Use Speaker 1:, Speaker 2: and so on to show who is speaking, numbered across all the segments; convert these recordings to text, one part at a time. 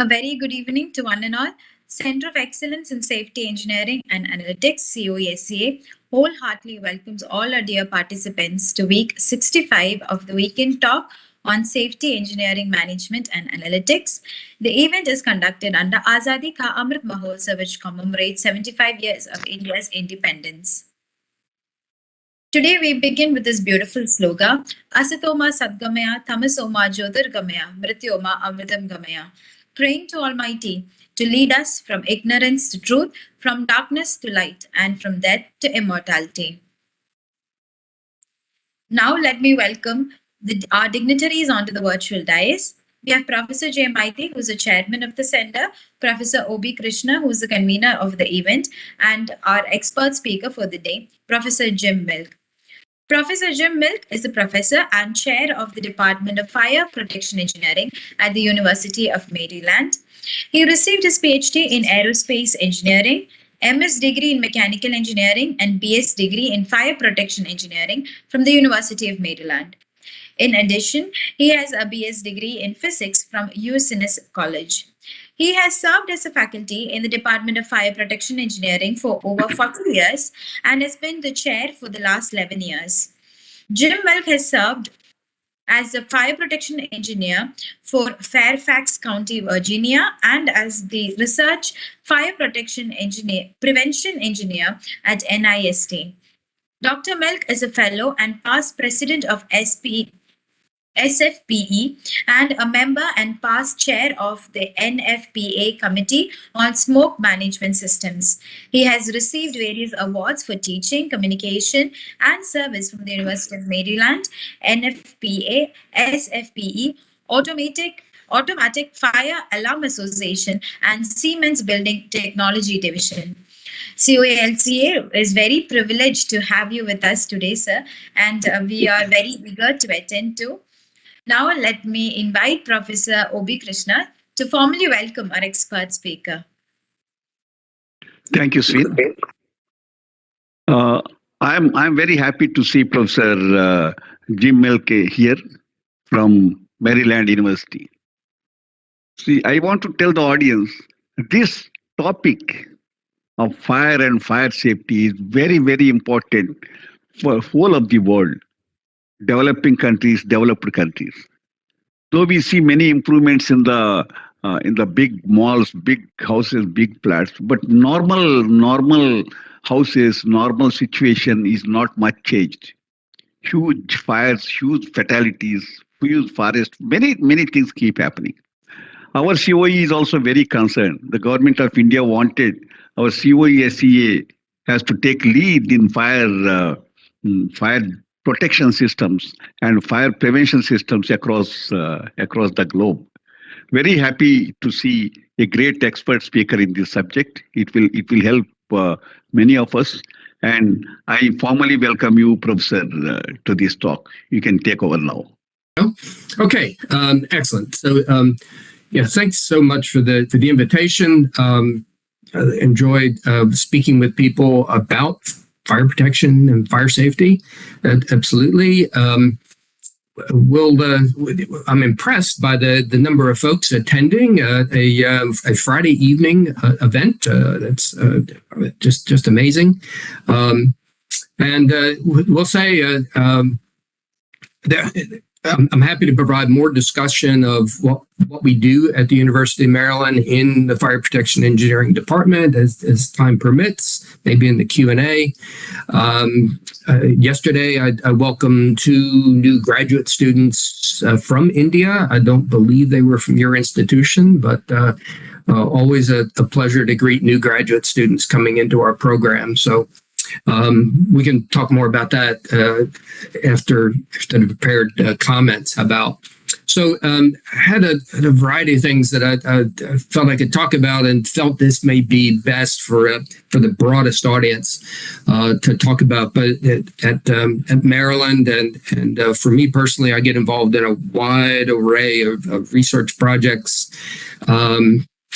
Speaker 1: A very good evening to one and all. Center of Excellence in Safety Engineering and Analytics, CoE-SEA, wholeheartedly welcomes all our dear participants to week 65 of the weekend talk on Safety Engineering Management and Analytics. The event is conducted under Azadi Ka Amrit Mahotsav, which commemorates 75 years of India's independence. Today we begin with this beautiful slogan, Asatoma Sadgamaya, Tamasoma Jyotirgamaya, Mrityoma Amritam Gamaya. Praying to Almighty to lead us from ignorance to truth, from darkness to light, and from death to immortality. Now let me welcome our dignitaries onto the virtual dais. We have Professor J. Maiti, who's the chairman of the center, Professor O.B. Krishna, who's the convener of the event, and our expert speaker for the day, Professor Jim Milk. Professor Jim Milk is a professor and chair of the Department of Fire Protection Engineering at the University of Maryland. He received his PhD in Aerospace Engineering, MS degree in Mechanical Engineering, and BS degree in Fire Protection Engineering from the University of Maryland. In addition, he has a BS degree in Physics from USNS College. He has served as a faculty in the Department of Fire Protection Engineering for over 40 years and has been the chair for the last 11 years. Jim Milk has served as a fire protection engineer for Fairfax County, Virginia, and as the research fire protection engineer, prevention engineer at NIST. Dr. Milk is a fellow and past president of SFPE and a member and past chair of the NFPA Committee on Smoke Management Systems. He has received various awards for teaching, communication, and service from the University of Maryland, NFPA, SFPE, Automatic Fire Alarm Association, and Siemens Building Technology Division. CoE-SEA is very privileged to have you with us today, sir, and we are very eager to attend to. Now, let me invite Professor O.B. Krishna to formally welcome our expert speaker.
Speaker 2: Thank you, Sweet. I'm very happy to see Professor Jim Milk here from Maryland University. See, I want to tell the audience this topic of fire and fire safety is very, very important for whole of the world. Developing countries, developed countries. Though we see many improvements in the big malls, big houses, big flats, but normal houses, normal situation is not much changed. Huge fires, huge fatalities, huge forest, many things keep happening. Our CoE is also very concerned. The government of India wanted our CoE-SEA has to take lead in fire protection systems and fire prevention systems across the globe. Very happy to see a great expert speaker in this subject. It will help many of us, and I formally welcome you, Professor, to this talk. You can take over now.
Speaker 3: Okay, excellent. So, thanks so much for the invitation. Enjoyed speaking with people about fire protection and fire safety. Absolutely. I'm impressed by the number of folks attending a Friday evening event. That's just amazing. And we'll say I'm happy to provide more discussion of what we do at the University of Maryland in the Fire Protection Engineering Department as time permits, maybe in the Q&A. Yesterday, I welcomed 2 new graduate students from India. I don't believe they were from your institution, but always a pleasure to greet new graduate students coming into our program. So we can talk more about that after the prepared comments about. So I had a variety of things that I felt I could talk about and felt this may be best for the broadest audience to talk about. But at Maryland and for me personally, I get involved in a wide array of research projects.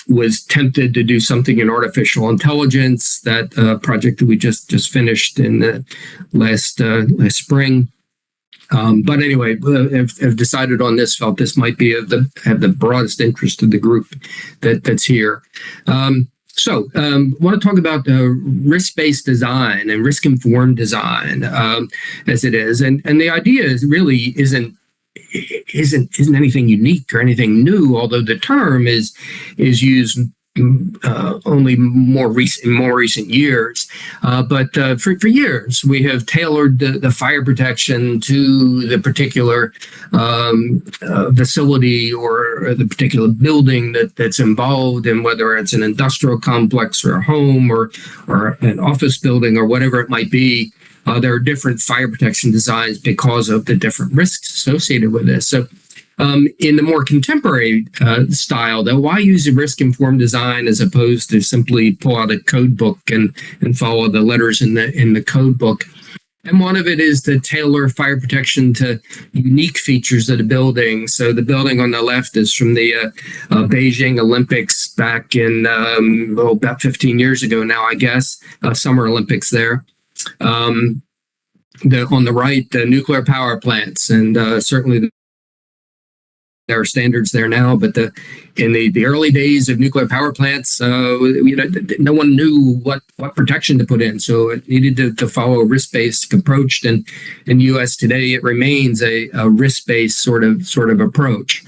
Speaker 3: Was tempted to do something in artificial intelligence, that project that we just finished in the last spring. But anyway, have decided on this, felt this might be have the broadest interest to the group that's here. So, want to talk about risk-based design and risk-informed design as it is, and the idea is really isn't anything unique or anything new, although the term is used only more recent years. But for years, we have tailored the fire protection to the particular facility or the particular building that's involved, and whether it's an industrial complex or a home or an office building or whatever it might be. There are different fire protection designs because of the different risks associated with this. So in the more contemporary style, though, why use a risk-informed design as opposed to simply pull out a code book and follow the letters in the code book? And one of it is to tailor fire protection to unique features of the building. So the building on the left is from the Beijing Olympics back in about 15 years ago now, I guess, Summer Olympics there. On the right, the nuclear power plants, and certainly there are standards there now, but in the early days of nuclear power plants, no one knew what protection to put in, so it needed to follow a risk-based approach. And in the U.S. today, it remains a risk-based sort of approach.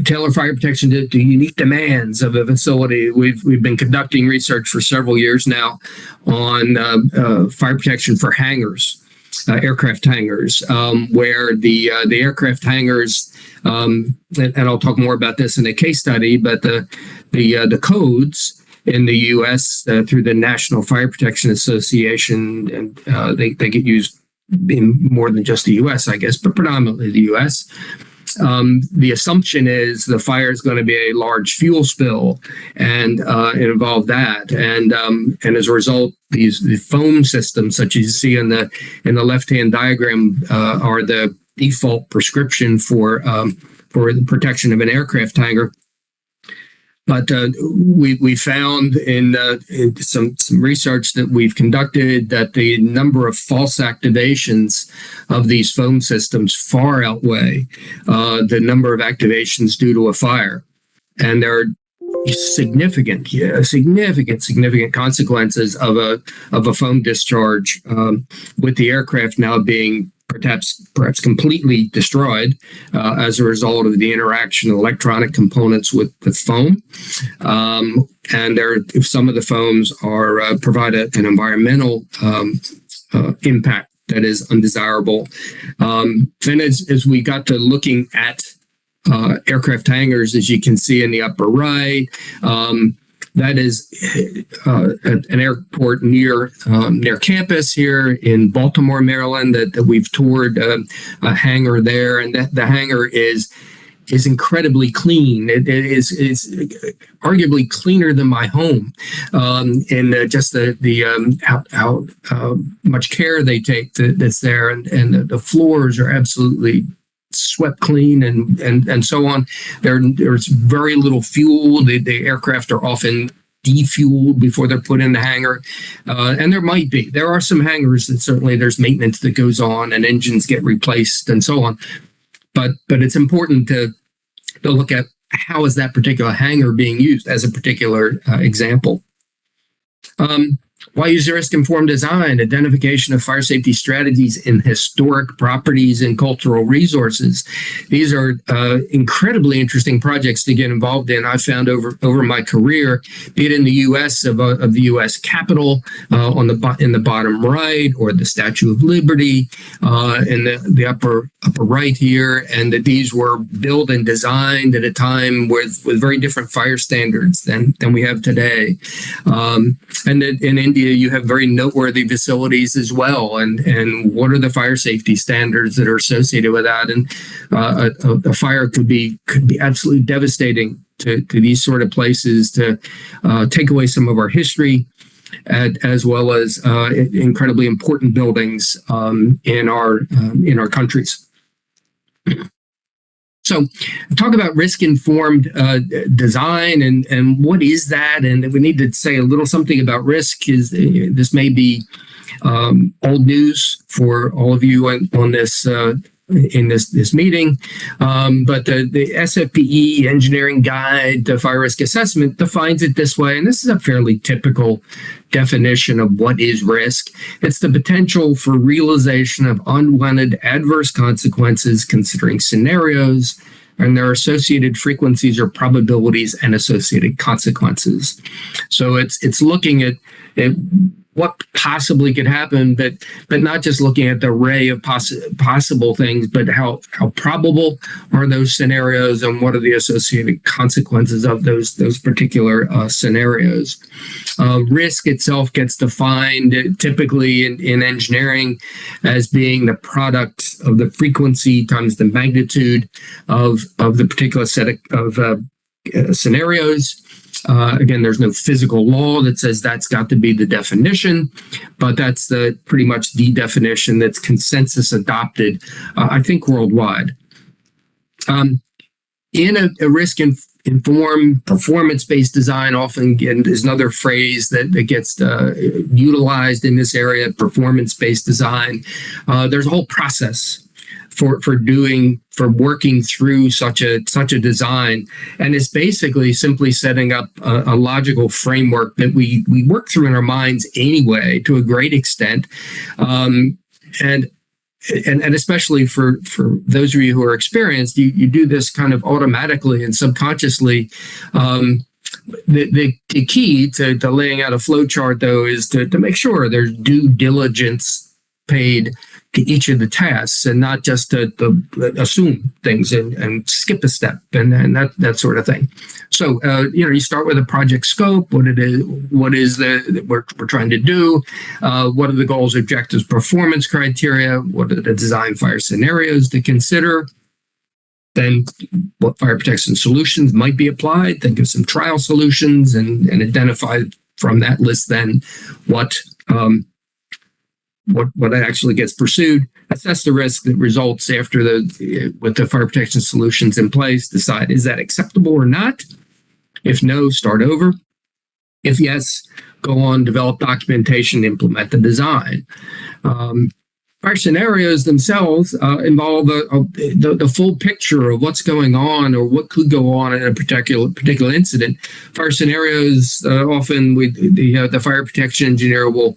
Speaker 3: Tailor fire protection to unique demands of a facility. We've been conducting research for several years now on fire protection for hangars. Aircraft hangars, where the aircraft hangars, and I'll talk more about this in a case study, but the codes in the U.S. Through the National Fire Protection Association, and they get used in more than just the U.S., I guess, but predominantly the U.S. The assumption is the fire is going to be a large fuel spill, and it involved that, and as a result, the foam systems, such as you see in the left-hand diagram, are the default prescription for the protection of an aircraft hangar. But we found in some research that we've conducted that the number of false activations of these foam systems far outweigh the number of activations due to a fire, and there are significant consequences of a foam discharge, with the aircraft now being perhaps completely destroyed as a result of the interaction of electronic components with foam. And if some of the foams provide an environmental impact that is undesirable. Then as we got to looking at aircraft hangars, as you can see in the upper right, that is an airport near campus here in Baltimore, Maryland, that we've toured a hangar there, and the hangar is incredibly clean. It is arguably cleaner than my home, and just how much care they take that's there, and the floors are absolutely swept clean and so on. There's very little fuel. The aircraft are often defueled before they're put in the hangar, and there are some hangars that certainly there's maintenance that goes on and engines get replaced and so on. But it's important to look at how is that particular hangar being used as a particular example. Why use risk-informed design? Identification of fire safety strategies in historic properties and cultural resources. These are incredibly interesting projects to get involved in. I've found over my career, be it in the U.S. of the U.S. Capitol in the bottom right, or the Statue of Liberty in the upper right here, and that these were built and designed at a time with very different fire standards than we have today, and that in India you have very noteworthy facilities as well, and what are the fire safety standards that are associated with that? And a fire could be absolutely devastating to these sort of places, to take away some of our history, as well as incredibly important buildings in our countries. So talk about risk-informed design and what is that? And we need to say a little something about risk. This may be old news for all of you on this in this meeting, but the SFPE Engineering Guide to Fire Risk Assessment defines it this way, and this is a fairly typical definition of what is risk. It's the potential for realization of unwanted adverse consequences considering scenarios and their associated frequencies or probabilities and associated consequences. So it's looking at what possibly could happen, but not just looking at the array of possible things, but how probable are those scenarios and what are the associated consequences of those particular scenarios. Risk itself gets defined typically in engineering as being the product of the frequency times the magnitude of the particular set of scenarios. Again, there's no physical law that says that's got to be the definition, but that's pretty much the definition that's consensus adopted, I think, worldwide. In a risk-informed, performance-based design, often is another phrase that gets utilized in this area, performance-based design. There's a whole process for working through such a design, and it's basically simply setting up a logical framework that we work through in our minds anyway to a great extent, and especially for those of you who are experienced, you do this kind of automatically and subconsciously. The key to laying out a flow chart, though, is to make sure there's due diligence paid to each of the tasks and not just to assume things and skip a step and that sort of thing. So, you start with a project scope, what is we're trying to do, what are the goals, objectives, performance criteria, what are the design fire scenarios to consider, then what fire protection solutions might be applied, think of some trial solutions and identify from that list then what actually gets pursued, assess the risk that results after with the fire protection solutions in place, decide is that acceptable or not? If no, start over. If yes, go on, develop documentation, implement the design. Fire scenarios themselves involve the full picture of what's going on or what could go on in a particular incident. Fire scenarios often the fire protection engineer will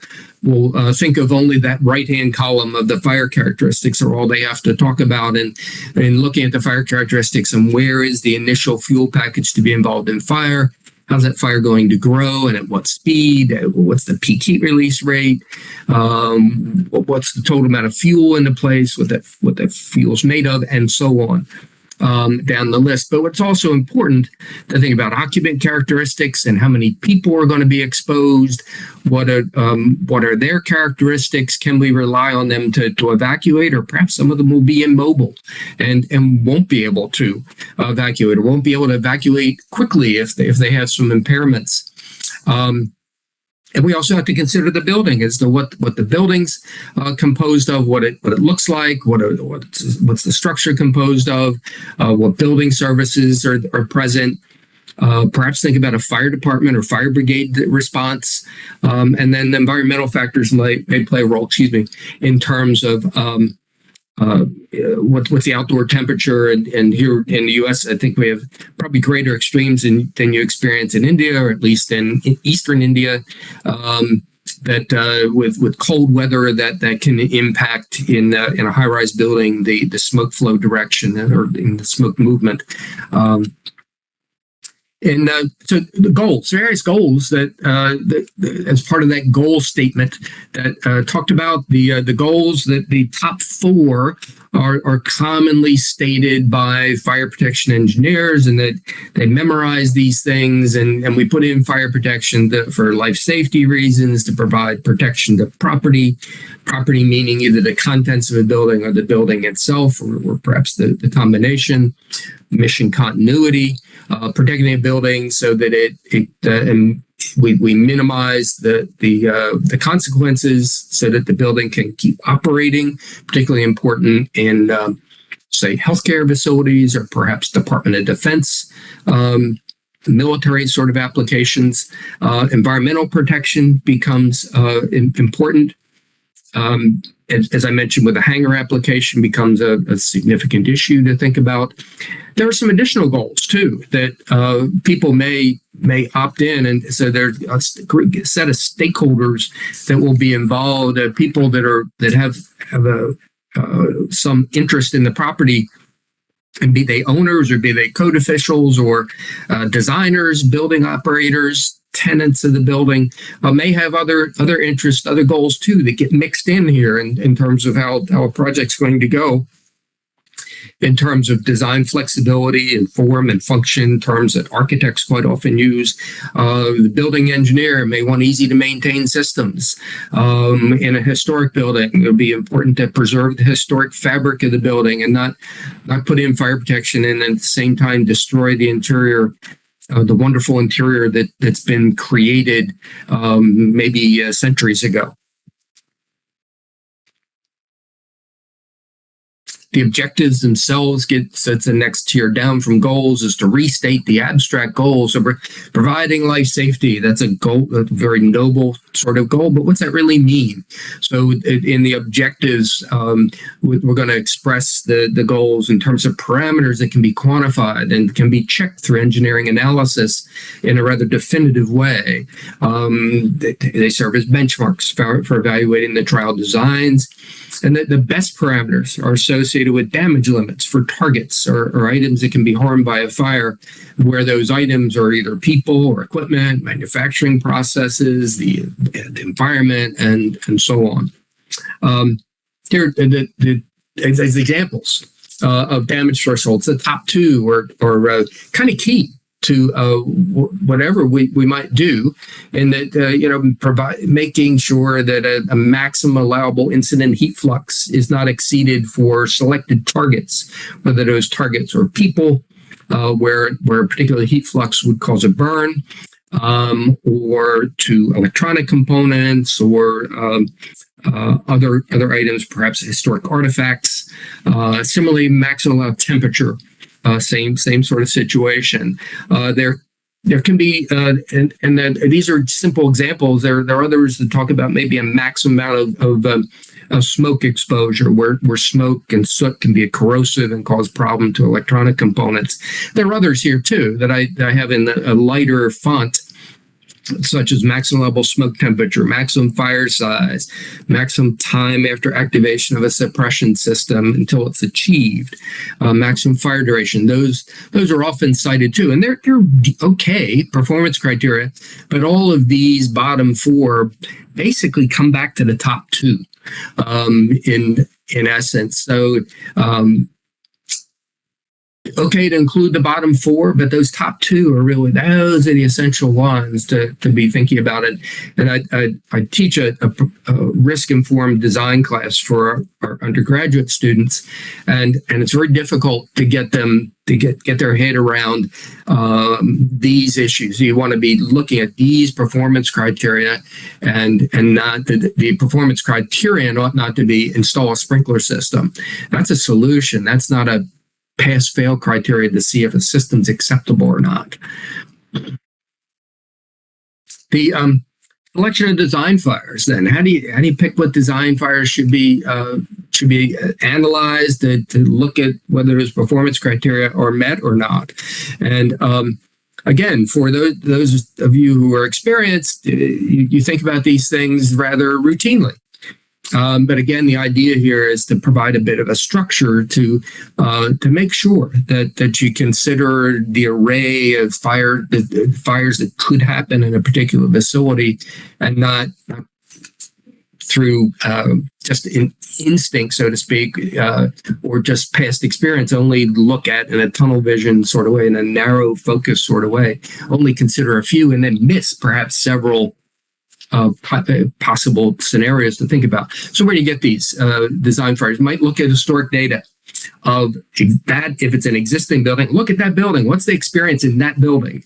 Speaker 3: think of only that right-hand column of the fire characteristics are all they have to talk about, and looking at the fire characteristics and where is the initial fuel package to be involved in fire. How's that fire going to grow and at what speed? What's the peak heat release rate? What's the total amount of fuel in the place? What that fuel's made of, and so on down the list. But what's also important to think about occupant characteristics and how many people are going to be exposed. What are their characteristics? Can we rely on them to evacuate, or perhaps some of them will be immobile and won't be able to evacuate, or won't be able to evacuate quickly if they have some impairments. And we also have to consider the building as to what the building's composed of, what it looks like, what's the structure composed of, what building services are present. Perhaps think about a fire department or fire brigade response, and then the environmental factors may play a role. In terms of what's the outdoor temperature, and here in the U.S., I think we have probably greater extremes than you experience in India, or at least in Eastern India. That with cold weather that can impact in a high-rise building the smoke flow direction or in the smoke movement. So the goals, various goals that as part of that goal statement that talked about the goals, that the top four are commonly stated by fire protection engineers, and that they memorize these things, and we put in fire protection for life safety reasons, to provide protection to property meaning either the contents of a building or the building itself, or perhaps the combination, mission continuity, protecting a building so that we minimize the consequences so that the building can keep operating, particularly important in say, healthcare facilities or perhaps Department of Defense, military sort of applications. Environmental protection becomes important. As I mentioned, with the hangar application becomes a significant issue to think about. There are some additional goals too that people may opt in, and so there's a set of stakeholders that will be involved. People that have some interest in the property, and be they owners or be they code officials or designers, building operators, tenants of the building, may have other interests, other goals too that get mixed in here in terms of how a project's going to go, in terms of design flexibility and form and function, terms that architects quite often use. The building engineer may want easy to maintain systems. In a historic building, it would be important to preserve the historic fabric of the building and not put in fire protection and at the same time destroy the interior, the wonderful interior that's been created maybe centuries ago. The objectives themselves sets the next tier down from goals is to restate the abstract goals of providing life safety. That's a goal, a very noble sort of goal, but what's that really mean? So in the objectives, we're going to express the goals in terms of parameters that can be quantified and can be checked through engineering analysis in a rather definitive way. They serve as benchmarks for evaluating the trial designs. And the best parameters are associated with damage limits for targets or items that can be harmed by a fire, where those items are either people or equipment, manufacturing processes, the environment, and so on. Here as examples of damage thresholds, the top two are kind of key to whatever we might do, and that making sure that a maximum allowable incident heat flux is not exceeded for selected targets, whether those targets are people, where a particular heat flux would cause a burn, or to electronic components or other items, perhaps historic artifacts. Similarly, maximum allowed temperature. Same sort of situation. There can be, and then these are simple examples. There are others that talk about maybe a maximum amount of smoke exposure, where smoke and soot can be corrosive and cause problem to electronic components. There are others here too that I have in a lighter font, such as maximum level smoke temperature, maximum fire size, maximum time after activation of a suppression system until it's achieved, maximum fire duration. Those are often cited too, and they're okay performance criteria. But all of these bottom four basically come back to the top two, in essence. So. Okay to include the bottom four, but those top two are really, those are the essential ones to be thinking about it. And I teach a risk-informed design class for our undergraduate students, and it's very difficult to get them to get their head around these issues. You want to be looking at these performance criteria, and not the performance criterion ought not to be install a sprinkler system. That's a solution. That's not a pass-fail criteria to see if a system's acceptable or not. The selection of design fires. Then, how do you pick what design fires should be analyzed to look at whether those performance criteria are met or not? And again, for those of you who are experienced, you think about these things rather routinely. But again, the idea here is to provide a bit of a structure to make sure that you consider the array of fires that could happen in a particular facility, and not through just instinct, so to speak, or just past experience. Only look at in a tunnel vision sort of way, in a narrow focus sort of way. Only consider a few and then miss perhaps several possible scenarios to think about. So where do you get these design fires? You might look at historic data of that. If it's an existing building, look at that building. What's the experience in that building?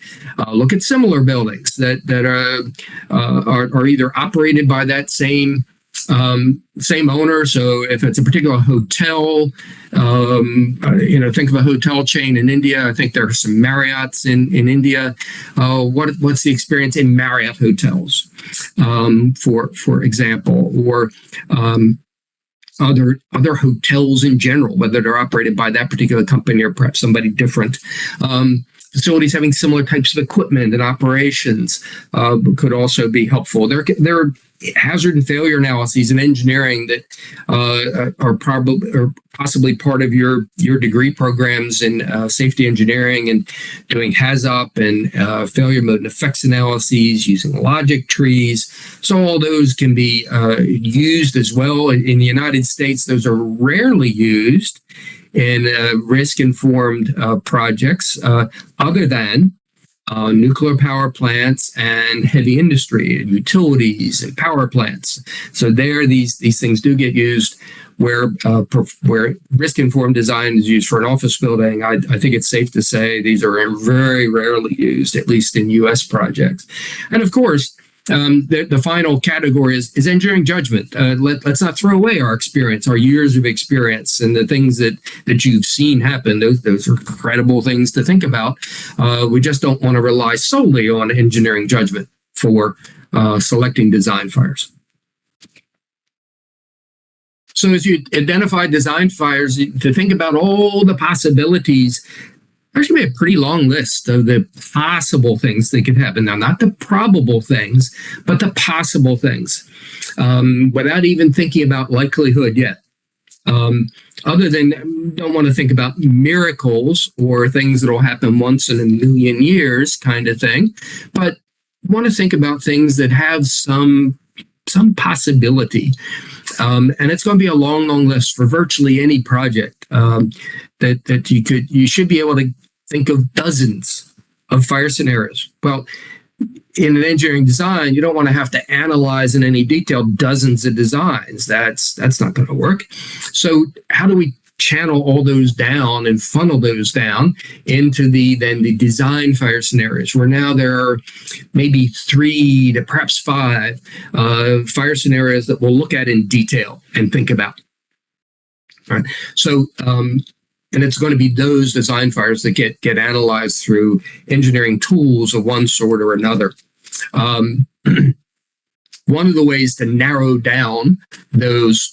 Speaker 3: Look at similar buildings that are either operated by that same Same owner. So if it's a particular hotel, think of a hotel chain in India. I think there are some Marriotts in India. What's the experience in Marriott hotels, for example, or other hotels in general, whether they're operated by that particular company or perhaps somebody different. Facilities having similar types of equipment and operations could also be helpful. There are hazard and failure analyses in engineering that are probably or possibly part of your degree programs in safety engineering, and doing HAZOP and failure mode and effects analyses using logic trees. So all those can be used as well. In the United States, those are rarely used in risk-informed projects, other than nuclear power plants and heavy industry and utilities and power plants. So there, these things do get used. Where risk-informed design is used for an office building, I think it's safe to say these are very rarely used, at least in U.S. projects. And of course, the final category is engineering judgment. Let's not throw away our experience, our years of experience, and the things that you've seen happen. Those are incredible things to think about. We just don't want to rely solely on engineering judgment for selecting design fires. So as you identify design fires, to think about all the possibilities, there's going to be a pretty long list of the possible things that could happen. Now, not the probable things, but the possible things, without even thinking about likelihood yet. Other than, don't want to think about miracles or things that will happen once in a million years kind of thing, but want to think about things that have some possibility. And it's going to be a long list for virtually any project that you should be able to think of dozens of fire scenarios. Well, in an engineering design, you don't want to have to analyze in any detail dozens of designs. That's not going to work. So how do we channel all those down and funnel those down into the design fire scenarios, where now there are maybe 3 to perhaps 5 fire scenarios that we'll look at in detail and think about. All right. So, and it's going to be those design fires that get analyzed through engineering tools of one sort or another. One of the ways to narrow down those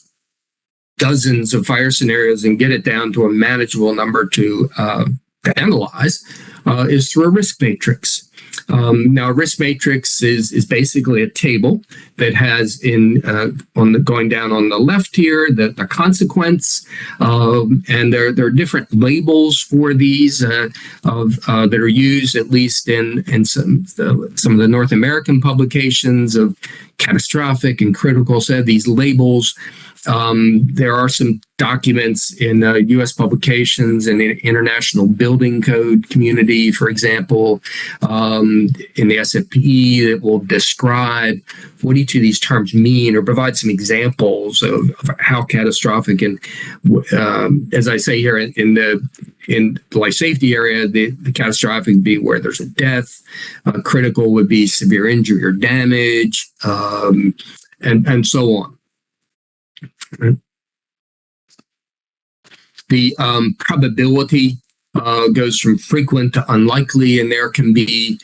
Speaker 3: dozens of fire scenarios and get it down to a manageable number to analyze is through a risk matrix. Now, a risk matrix is basically a table that has going down on the left here the consequence, and there are different labels for these that are used, at least in some of the North American publications, of catastrophic and critical. So these labels. There are some documents in U.S. publications and in international building code community, for example, in the SFPE, that will describe what each of these terms mean or provide some examples of how catastrophic. And as I say here, in the life safety area, the catastrophic would be where there's a death. Critical would be severe injury or damage, and so on. The probability goes from frequent to unlikely, and there can be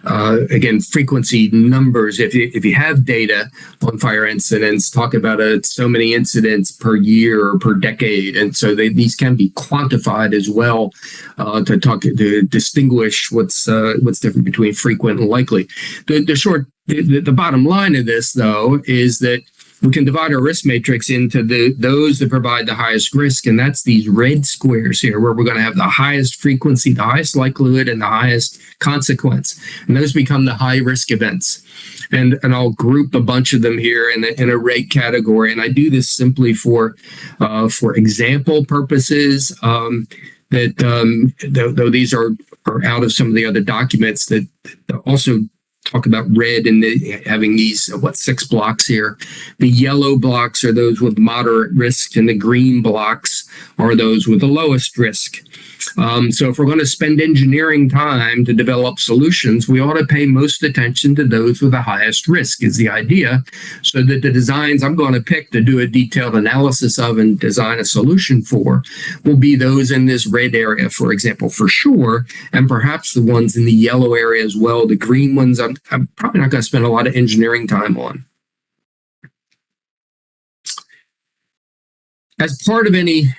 Speaker 3: again, frequency numbers. If you have data on fire incidents, talk about so many incidents per year or per decade, and so these can be quantified as well to distinguish what's different between frequent and likely. The bottom line of this, though, is that we can divide our risk matrix into those that provide the highest risk, and that's these red squares here, where we're going to have the highest frequency, the highest likelihood, and the highest consequence. And those become the high risk events. And I'll group a bunch of them here in a red category. And I do this simply for example purposes. Though these are out of some of the other documents that also talk about red and having these 6 blocks here. The yellow blocks are those with moderate risk, and the green blocks are those with the lowest risk. So if we're going to spend engineering time to develop solutions, we ought to pay most attention to those with the highest risk is the idea, so that the designs I'm going to pick to do a detailed analysis of and design a solution for will be those in this red area, for example, for sure, and perhaps the ones in the yellow area as well. The green ones I'm probably not going to spend a lot of engineering time on. As part of any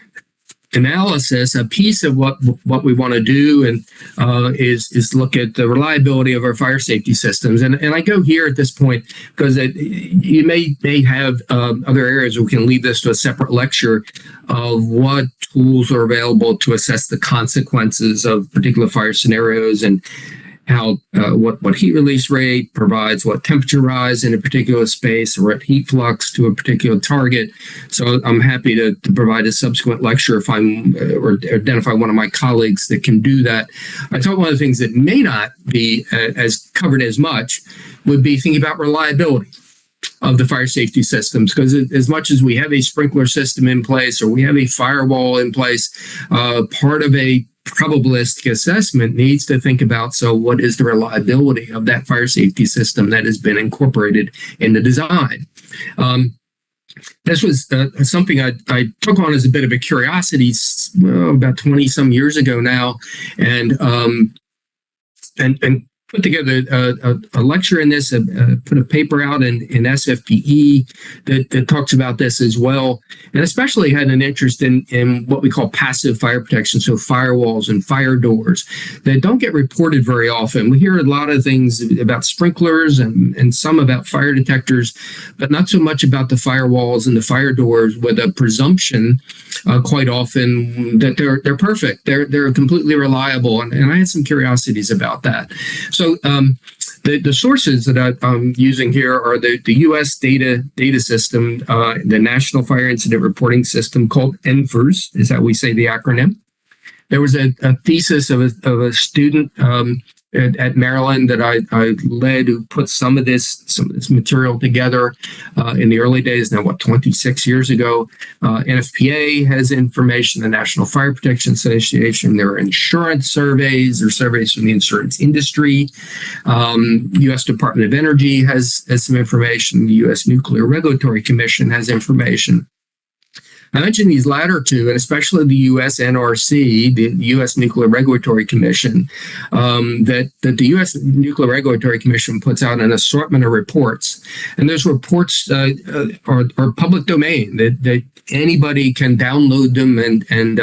Speaker 3: analysis, a piece of what we want to do and is look at the reliability of our fire safety systems. And I go here at this point because you may have other areas we can leave this to a separate lecture of what tools are available to assess the consequences of particular fire scenarios and how what heat release rate provides, what temperature rise in a particular space, or what heat flux to a particular target. So I'm happy to provide a subsequent lecture if I'm or identify one of my colleagues that can do that. I thought one of the things that may not be as covered as much would be thinking about reliability of the fire safety systems, because as much as we have a sprinkler system in place or we have a firewall in place, part of a probabilistic assessment needs to think about, so what is the reliability of that fire safety system that has been incorporated in the design? This was something I took on as a bit of a curiosity about 20 some years ago now, and put together a lecture in this, put a paper out in SFPE that talks about this as well, and especially had an interest in what we call passive fire protection, so firewalls and fire doors that don't get reported very often. We hear a lot of things about sprinklers and some about fire detectors, but not so much about the firewalls and the fire doors, with a presumption quite often that they're perfect, they're completely reliable, and I had some curiosities about that. So the sources that I'm using here are the U.S. data system, the National Fire Incident Reporting System, called NFIRS, is how we say the acronym. There was a thesis of a student at Maryland that I led, who put some of this material together in the early days, now 26 years ago. NFPA has information, the National Fire Protection Association. There are insurance surveys or surveys from the insurance industry. U.S. Department of Energy has some information. The U.S. Nuclear Regulatory Commission has information. I mentioned these latter two, and especially the U.S. NRC, the U.S. Nuclear Regulatory Commission, that the U.S. Nuclear Regulatory Commission puts out an assortment of reports. And those reports are public domain, that anybody can download them and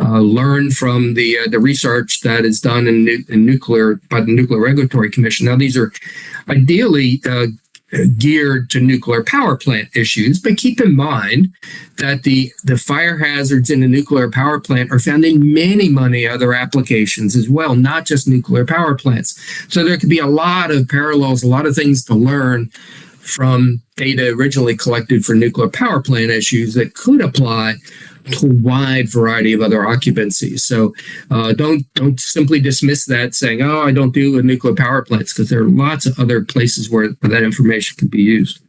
Speaker 3: learn from the research that is done in nuclear by the Nuclear Regulatory Commission. Now, these are ideally geared to nuclear power plant issues, but keep in mind that the fire hazards in a nuclear power plant are found in many other applications as well, not just nuclear power plants. So there could be a lot of parallels, a lot of things to learn from data originally collected for nuclear power plant issues that could apply to a wide variety of other occupancies. So don't simply dismiss that saying, oh, I don't deal with nuclear power plants, because there are lots of other places where that information can be used.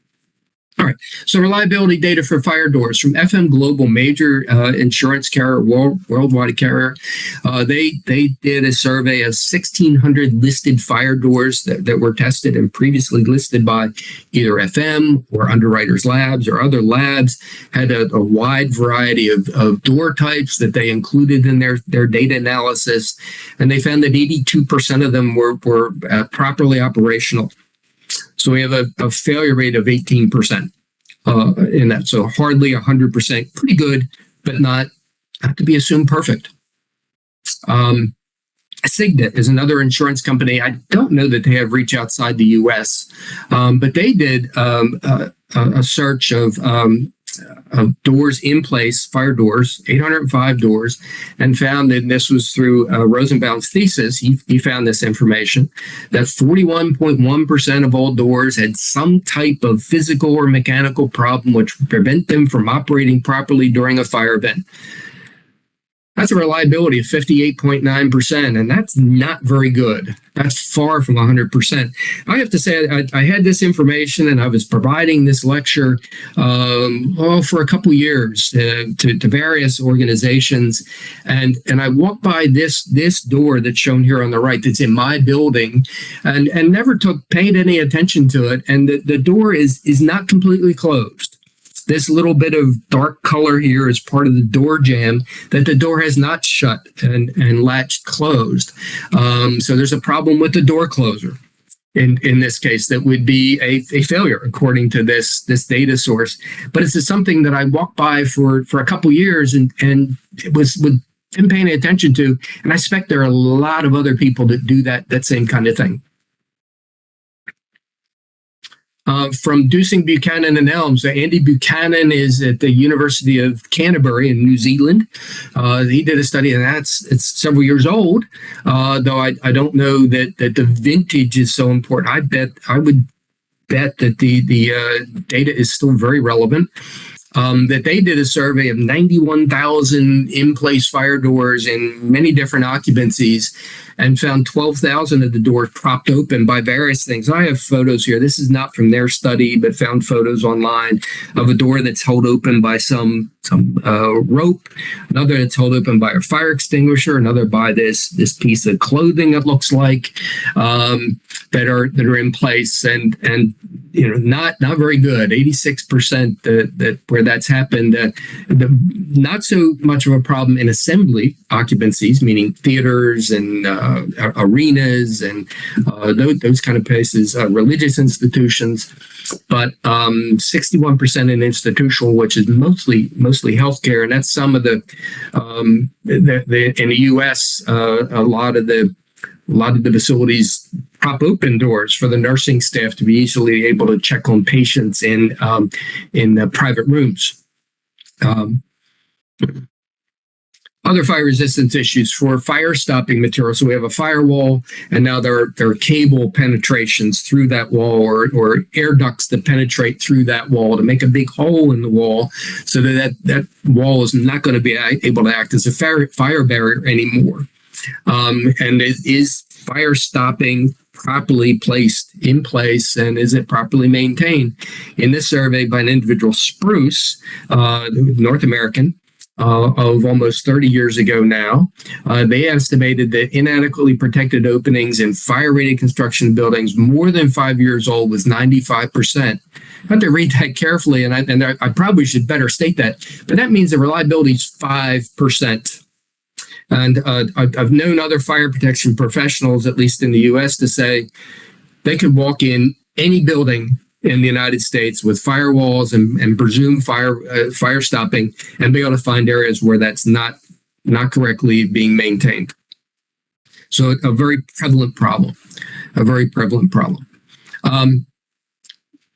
Speaker 3: All right, so reliability data for fire doors from FM Global, major insurance carrier, worldwide carrier. They did a survey of 1,600 listed fire doors that were tested and previously listed by either FM or Underwriters Labs or other labs, had a wide variety of door types that they included in their data analysis, and they found that 82% of them were properly operational. So we have a failure rate of 18% in that. So hardly 100%, pretty good, but not to be assumed perfect. Cigna is another insurance company. I don't know that they have reach outside the U.S., but they did a search of doors in place, fire doors, 805 doors, and found that this was through Rosenbaum's thesis. He found this information that 41.1% of all doors had some type of physical or mechanical problem which would prevent them from operating properly during a fire event. That's a reliability of 58.9%, and that's not very good. That's far from 100%. I have to say, I had this information and I was providing this lecture for a couple years to various organizations. And I walked by this door that's shown here on the right that's in my building and never paid any attention to it. And the door is not completely closed. This little bit of dark color here is part of the door jamb that the door has not shut and latched closed. So there's a problem with the door closer. In this case, that would be a failure according to this data source. But it's something that I walked by for a couple years and it was didn't pay any attention to. And I suspect there are a lot of other people that do that same kind of thing. From Dusing, Buchanan, and Elms. Andy Buchanan is at the University of Canterbury in New Zealand. He did a study, and it's several years old, though I don't know that the vintage is so important. I would bet that the data is still very relevant. That they did a survey of 91,000 in-place fire doors in many different occupancies and found 12,000 of the doors propped open by various things. I have photos here. This is not from their study, but found photos online of a door that's held open by some rope, another that's held open by a fire extinguisher, another by this piece of clothing that looks like that are in place and not very good. 86% that where that's happened. Not so much of a problem in assembly occupancies, meaning theaters and arenas and those kind of places, religious institutions, but 61% in institutional, which is mostly healthcare, and that's some of the in the U.S. A lot of the facilities prop open doors for the nursing staff to be easily able to check on patients in private rooms. Other fire resistance issues for fire stopping material. So we have a firewall, and now there are cable penetrations through that wall or air ducts that penetrate through that wall to make a big hole in the wall so that wall is not going to be able to act as a fire barrier anymore. And is fire stopping properly placed in place, and is it properly maintained? In this survey by an individual, Spruce, North American, of almost 30 years ago now, they estimated that inadequately protected openings in fire-rated construction buildings more than 5 years old was 95%. I have to read that carefully, and I probably should better state that, but that means the reliability is 5%. And I've known other fire protection professionals, at least in the U.S., to say they could walk in any building in the United States with firewalls and presume fire stopping and be able to find areas where that's not correctly being maintained. So a very prevalent problem.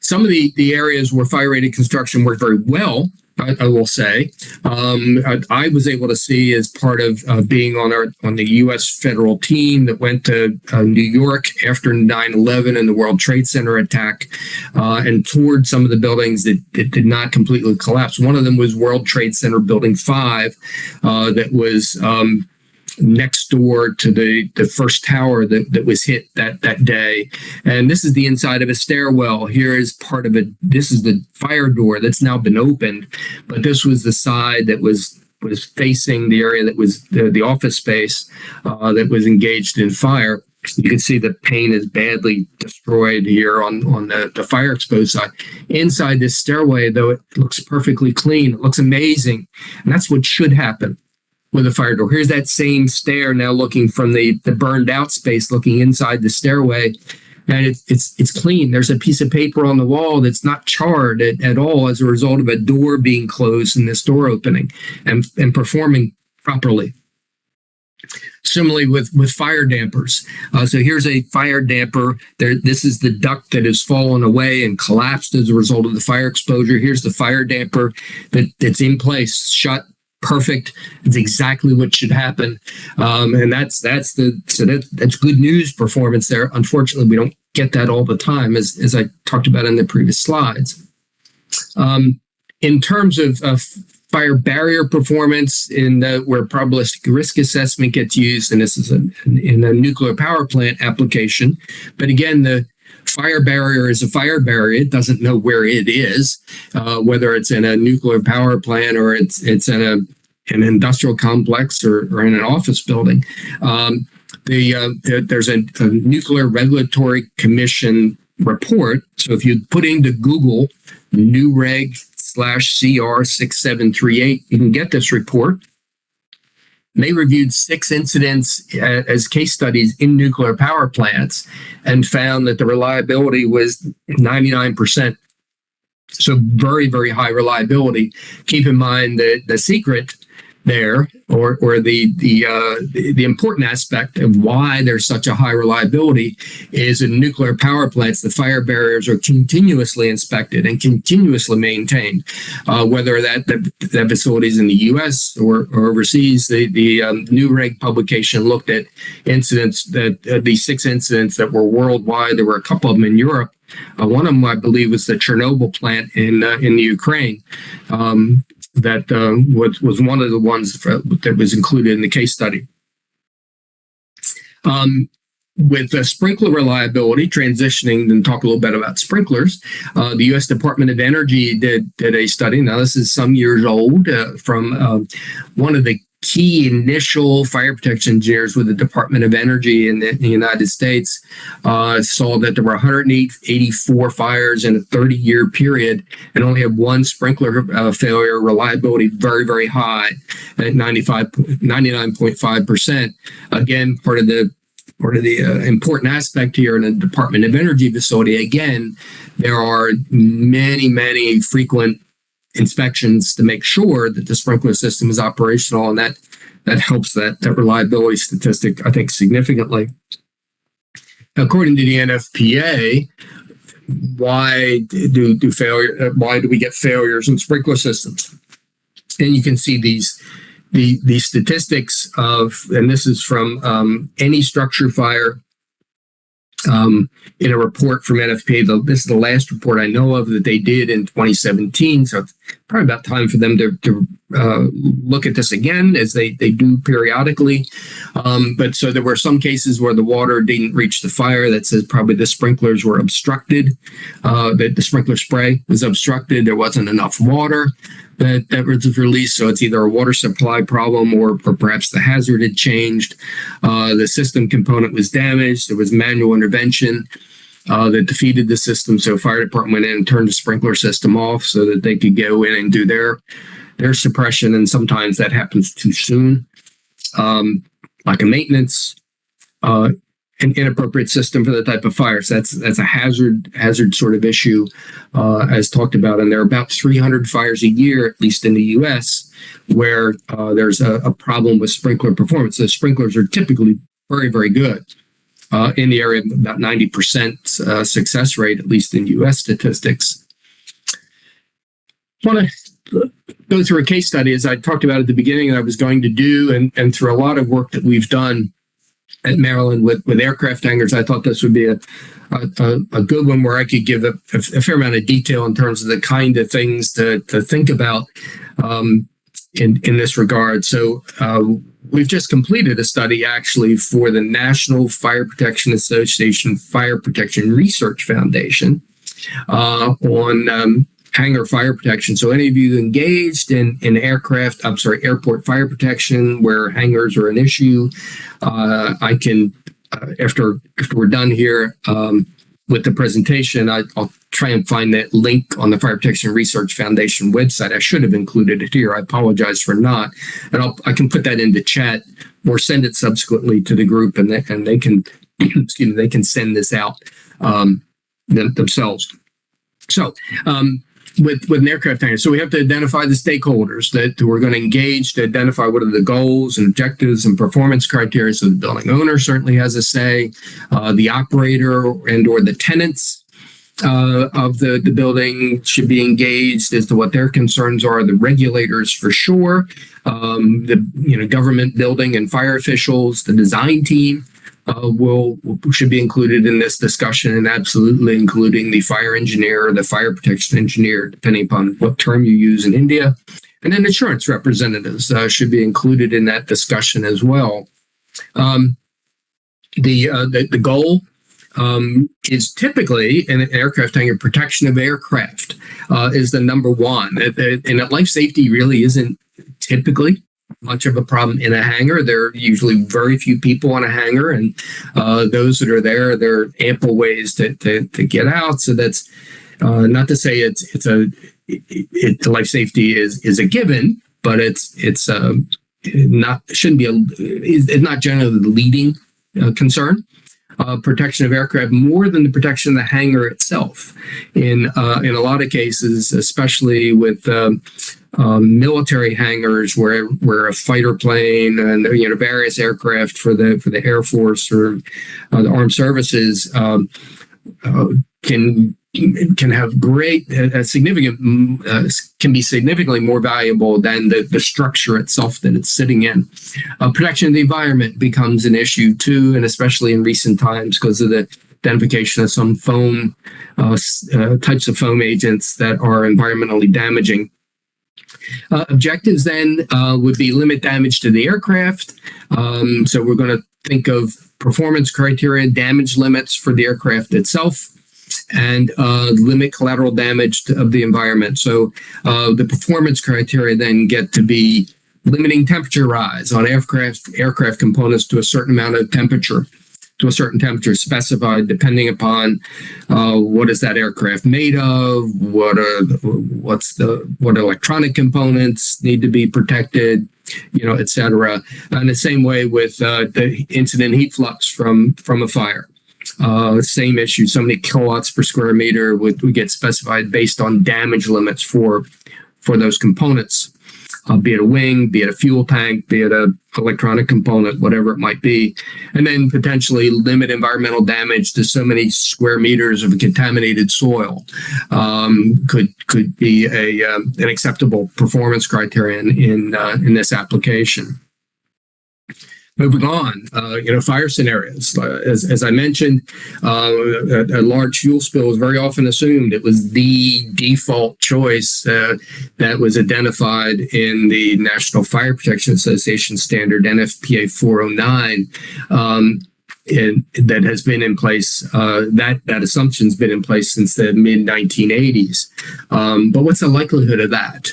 Speaker 3: Some of the areas where fire-rated construction worked very well, I will say, I was able to see as part of being on the U.S. federal team that went to New York after 9/11 and the World Trade Center attack, and toured some of the buildings that did not completely collapse. One of them was World Trade Center Building 5, that was next door to the first tower that was hit that day. And this is the inside of a stairwell. Here is part of it. This is the fire door that's now been opened, but this was the side that was facing the area that was the office space that was engaged in fire. You can see the pane is badly destroyed here on the fire exposed side. Inside this stairway, though, it looks perfectly clean. It looks amazing. And that's what should happen with a fire door. Here's that same stair now looking from the burned out space, looking inside the stairway, and it's clean. There's a piece of paper on the wall that's not charred at all as a result of a door being closed and this door opening and performing properly. Similarly with fire dampers. So here's a fire damper. This is the duct that has fallen away and collapsed as a result of the fire exposure. Here's the fire damper that's in place, shut, perfect. It's exactly what should happen, and that's good news performance there. Unfortunately, we don't get that all the time, as I talked about in the previous slides. In terms of fire barrier performance where probabilistic risk assessment gets used, and this is in a nuclear power plant application. But again, the fire barrier is a fire barrier. It doesn't know where it is, whether it's in a nuclear power plant or it's in an industrial complex or in an office building. There's a Nuclear Regulatory Commission report. So if you put into Google NUREG/CR6738, you can get this report. They reviewed 6 incidents as case studies in nuclear power plants and found that the reliability was 99%. So very, very high reliability. Keep in mind that the secret there, or the important aspect of why there's such a high reliability, is in nuclear power plants, the fire barriers are continuously inspected and continuously maintained, whether that facilities in the U.S. or overseas. The NUREG publication looked at incidents these 6 incidents that were worldwide. There were a couple of them in Europe. One of them, I believe, was the Chernobyl plant in the Ukraine. That was one of the ones that was included in the case study. With sprinkler reliability, transitioning and talk a little bit about sprinklers, the U.S. Department of Energy did a study. Now, this is some years old from one of the key initial fire protection engineers with the Department of Energy in the United States. Saw that there were 184 fires in a 30-year period and only had one sprinkler failure. Reliability very, very high at 99.5%. Again, part of the important aspect here in the Department of Energy facility, again, there are many, many frequent inspections to make sure that the sprinkler system is operational, and that helps that reliability statistic, I think, significantly. According to the NFPA, why do we get failures in sprinkler systems? And you can see these statistics and this is from any structure fire. In a report from NFPA, this is the last report I know of that they did in 2017. So it's probably about time for them to look at this again, as they do periodically. But so there were some cases where the water didn't reach the fire. That says probably the sprinklers were obstructed, that the sprinkler spray was obstructed. There wasn't enough water that was released. So it's either a water supply problem or perhaps the hazard had changed. The system component was damaged. There was manual intervention that defeated the system. So fire department went in and turned the sprinkler system off so that they could go in and do their suppression. And sometimes that happens too soon, like a maintenance, an inappropriate system for the type of fire. So that's a hazard sort of issue, as talked about. And there are about 300 fires a year, at least in the U.S., where there's a problem with sprinkler performance. The sprinklers are typically very, very good, in the area of about 90% success rate, at least in U.S. statistics. I want to go through a case study, as I talked about at the beginning, that I was going to do, and through a lot of work that we've done at Maryland with aircraft hangars. I thought this would be a good one where I could give a fair amount of detail in terms of the kind of things to think about in this regard. So we've just completed a study actually for the National Fire Protection Association Fire Protection Research Foundation on hangar fire protection. So any of you engaged in airport fire protection where hangars are an issue, I can, after we're done here with the presentation, I'll try and find that link on the Fire Protection Research Foundation website. I should have included it here. I apologize for not. And I can put that into chat or send it subsequently to the group, and they can, excuse me, they can send this out themselves. So, with an aircraft hangar. So we have to identify the stakeholders that we're going to engage to identify what are the goals and objectives and performance criteria. So the building owner certainly has a say, the operator and or the tenants of the building should be engaged as to what their concerns are, the regulators for sure, the government building and fire officials, the design team, should be included in this discussion, and absolutely including the fire engineer or the fire protection engineer, depending upon what term you use in India, And then insurance representatives should be included in that discussion as well. The goal is typically in an aircraft hangar, protection of aircraft is the number one. And life safety really isn't typically much of a problem in a hangar. There are usually very few people on a hangar, and those that are there are ample ways to get out. So that's not to say life safety is a given, but it's not generally the leading concern. Protection of aircraft more than the protection of the hangar itself. In a lot of cases, especially with military hangars where a fighter plane and various aircraft for the Air Force or the Armed Services can have significant can be significantly more valuable than the structure itself that it's sitting in. Protection of the environment becomes an issue too, and especially in recent times because of the identification of some foam types of foam agents that are environmentally damaging. Objectives then would be limit damage to the aircraft. So we're going to think of performance criteria, damage limits for the aircraft itself, and limit collateral damage of the environment. So the performance criteria then get to be limiting temperature rise on aircraft components to a certain amount of temperature, to a certain temperature specified depending upon what is that aircraft made of, what electronic components need to be protected, et cetera. And the same way with the incident heat flux from a fire. Same issue, so many kilowatts per square meter would get specified based on damage limits for those components, be it a wing, be it a fuel tank, be it an electronic component, whatever it might be. And then potentially limit environmental damage to so many square meters of contaminated soil could be an acceptable performance criterion in this application. Moving on, fire scenarios. As I mentioned, a large fuel spill is very often assumed. It was the default choice that was identified in the National Fire Protection Association standard, NFPA 409, that has been in place. That assumption's been in place since the mid-1980s. But what's the likelihood of that?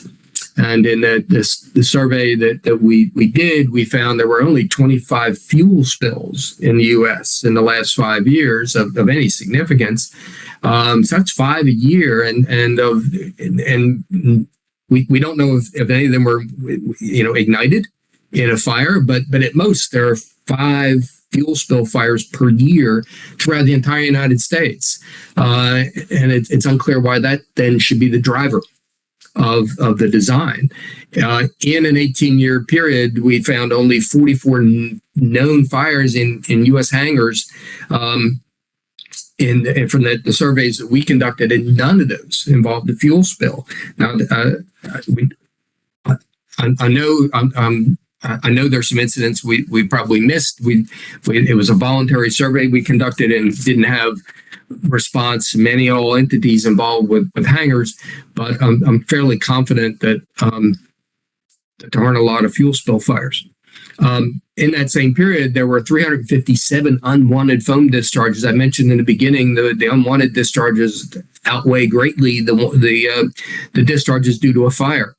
Speaker 3: And in the survey that we did, we found there were only 25 fuel spills in the U.S. in the last 5 years of any significance. So that's 5 a year, and we don't know if any of them were ignited in a fire, but at most there are 5 fuel spill fires per year throughout the entire United States, and it's unclear why that then should be the driver of the design. In an 18-year period, we found only 44 known fires in U.S. hangars from the surveys that we conducted, and none of those involved a fuel spill. Now, I know there's some incidents we probably missed. It was a voluntary survey we conducted and didn't have response many all entities involved with hangars, but I'm fairly confident that there aren't a lot of fuel spill fires. In that same period, there were 357 unwanted foam discharges. I mentioned in the beginning the unwanted discharges outweigh greatly the discharges due to a fire.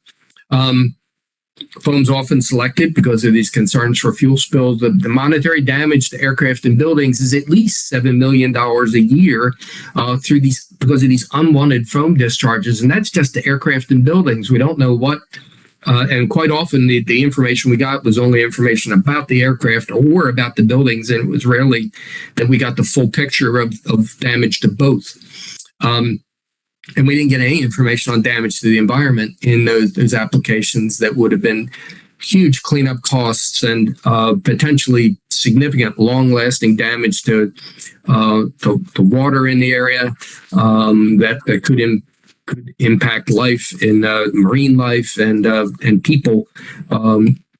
Speaker 3: Foam's often selected because of these concerns for fuel spills. The monetary damage to aircraft and buildings is at least $7 million a year because of these unwanted foam discharges, and that's just the aircraft and buildings. We don't know what, and quite often the information we got was only information about the aircraft or about the buildings, and it was rarely that we got the full picture of damage to both. And we didn't get any information on damage to the environment in those applications that would have been huge cleanup costs and potentially significant long-lasting damage to water in the area that could impact life in marine life and people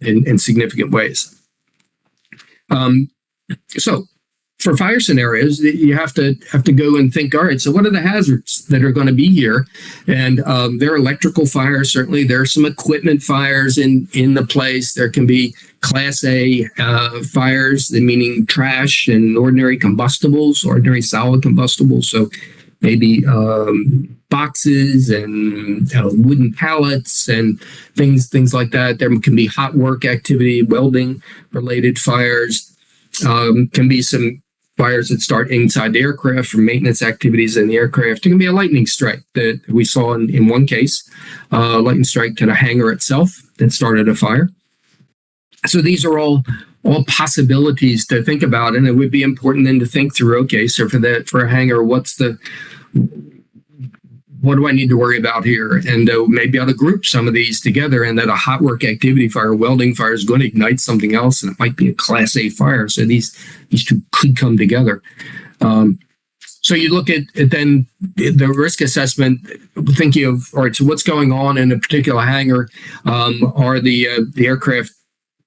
Speaker 3: in significant ways. So for fire scenarios, you have to go and think, all right, so what are the hazards that are going to be here? And there are electrical fires, certainly. There are some equipment fires in the place. There can be Class A fires, meaning trash and ordinary combustibles, ordinary solid combustibles. So maybe boxes and wooden pallets and things like that. There can be hot work activity, welding related fires. Can be some fires that start inside the aircraft from maintenance activities in the aircraft. It can be a lightning strike that we saw in one case, lightning strike to the hangar itself that started a fire. So these are all possibilities to think about, and it would be important then to think through, okay, so for a hangar, what do I need to worry about here? And maybe I ought to group some of these together, and that a hot work activity fire, welding fire is going to ignite something else, and it might be a Class A fire. So these two could come together. So you look at then the risk assessment, thinking of, all right, so what's going on in a particular hangar? Are the aircraft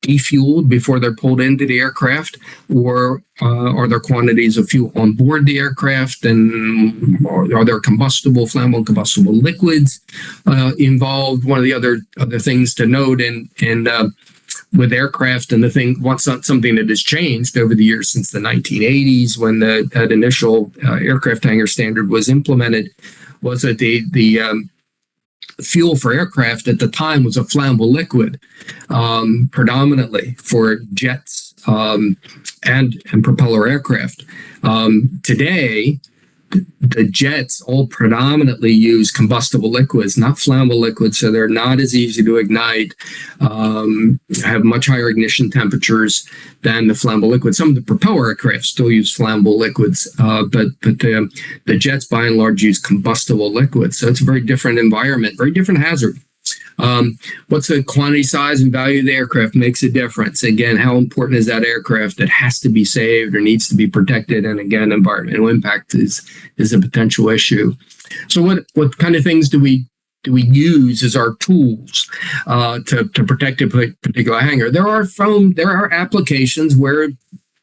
Speaker 3: defueled before they're pulled into the aircraft, or are there quantities of fuel on board the aircraft, and are there flammable combustible liquids involved? One of the other things to note, and with aircraft, and something that has changed over the years since the 1980s, when that initial aircraft hangar standard was implemented, was that the fuel for aircraft at the time was a flammable liquid, predominantly for jets and propeller aircraft. Today, the jets all predominantly use combustible liquids, not flammable liquids, so they're not as easy to ignite, have much higher ignition temperatures than the flammable liquids. Some of the propeller aircraft still use flammable liquids, but the jets by and large use combustible liquids. So it's a very different environment, very different hazard. What's the quantity, size, and value of the aircraft makes a difference. Again, how important is that aircraft that has to be saved or needs to be protected? And again, environmental impact is a potential issue. So what kind of things do we use as our tools to protect a particular hangar? There are applications where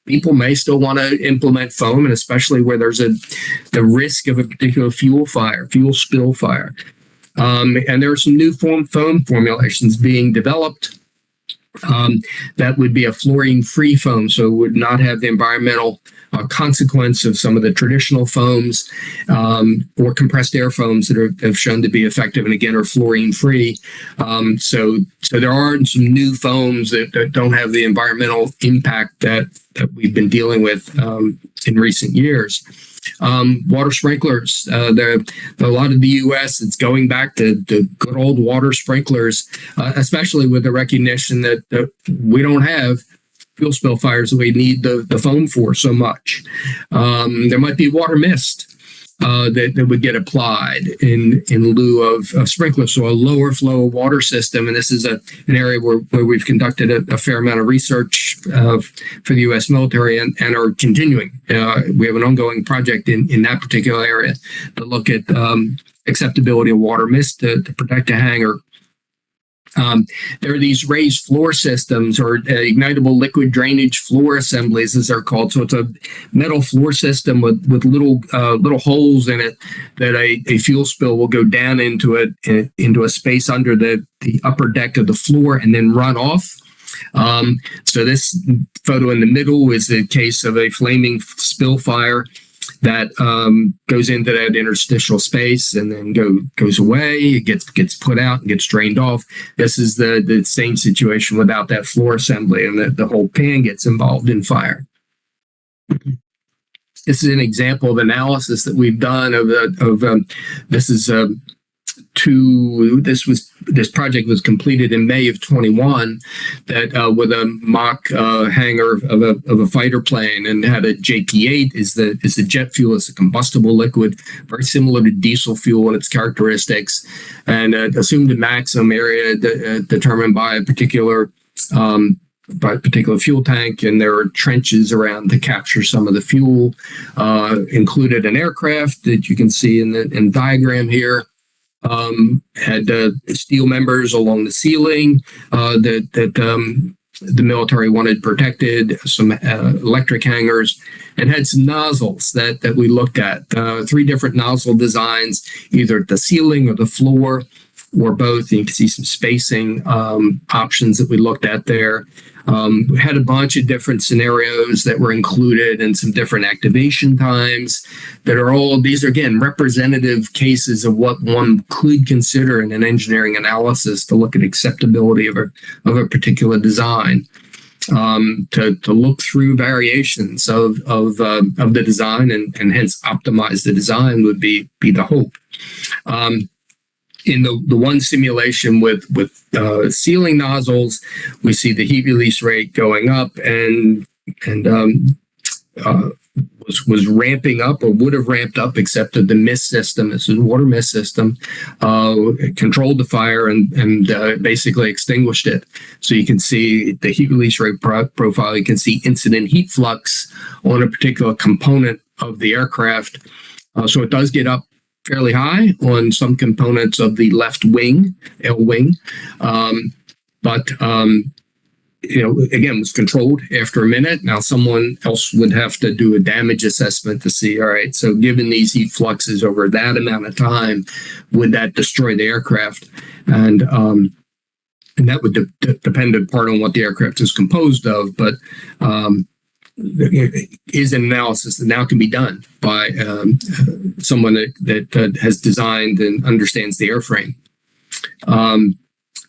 Speaker 3: people may still want to implement foam, and especially where there's the risk of a particular fuel spill fire. And there are some new foam formulations being developed that would be a fluorine-free foam, so it would not have the environmental consequence of some of the traditional foams or compressed air foams that have shown to be effective and again are fluorine-free. So there are some new foams that don't have the environmental impact that we've been dealing with in recent years. Water sprinklers. A lot of the U.S. it's going back to good old water sprinklers, especially with the recognition that we don't have fuel spill fires that we need the foam for so much. There might be water mist that would get applied in lieu of sprinklers, so a lower flow water system. And this is an area where we've conducted a fair amount of research for the U.S. military and are continuing. We have an ongoing project in that particular area to look at acceptability of water mist to protect a hangar. There are these raised floor systems, or ignitable liquid drainage floor assemblies, as they're called. So it's a metal floor system with little holes in it that a fuel spill will go down into a space under the upper deck of the floor and then run off. So this photo in the middle is a case of a flaming spill fire that goes into that interstitial space and then goes away. It gets put out and gets drained off. This is the same situation without that floor assembly, and the whole pan gets involved in fire. This is an example of analysis that we've done this project was completed in May of 21 that with a mock hangar of a fighter plane, and had a JP8 is the jet fuel. It's a combustible liquid, very similar to diesel fuel in its characteristics, and assumed a maximum area determined by a particular fuel tank, and there are trenches around to capture some of the fuel. Included an aircraft that you can see in the diagram here. Had steel members along the ceiling that the military wanted protected, some electric hangers, and had some nozzles that we looked at. 3 different nozzle designs, either at the ceiling or the floor, or both. You can see some spacing options that we looked at there. We had a bunch of different scenarios that were included and some different activation times that are all, these are again representative cases of what one could consider in an engineering analysis to look at acceptability of a particular design. To look through variations of the design and hence optimize the design would be the hope. In the one simulation with sealing nozzles, we see the heat release rate going up and was ramping up, or would have ramped up, except that the mist system, this is a water mist system, controlled the fire and basically extinguished it. So you can see the heat release rate profile. You can see incident heat flux on a particular component of the aircraft. So it does get up fairly high on some components of the left wing, L wing. But again, was controlled after a minute. Now someone else would have to do a damage assessment to see, all right, so given these heat fluxes over that amount of time, would that destroy the aircraft? And that would depend in part on what the aircraft is composed of, but is an analysis that now can be done by someone that has designed and understands the airframe.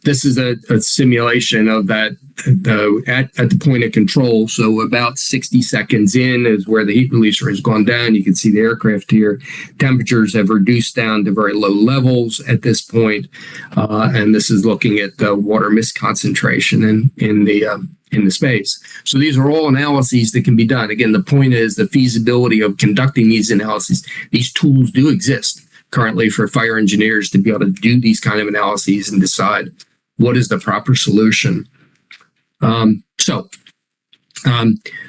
Speaker 3: This is a simulation of that at the point of control. So about 60 seconds in is where the heat releaser has gone down. You can see the aircraft here. Temperatures have reduced down to very low levels at this point. And this is looking at the water mist concentration in the space. So these are all analyses that can be done. Again, the point is the feasibility of conducting these analyses. These tools do exist currently for fire engineers to be able to do these kind of analyses and decide what is the proper solution.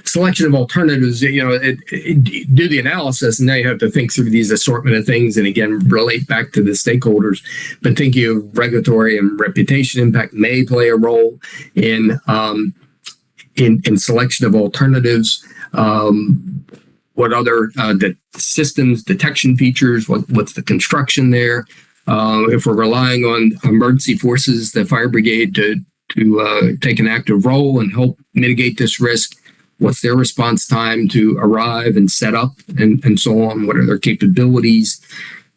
Speaker 3: Selection of alternatives, do the analysis, and now you have to think through these assortment of things and again relate back to the stakeholders. But thinking of regulatory and reputation impact may play a role in selection of alternatives. What other systems, detection features, what's the construction there? If we're relying on emergency forces, the fire brigade to take an active role and help mitigate this risk, what's their response time to arrive and set up and so on? What are their capabilities?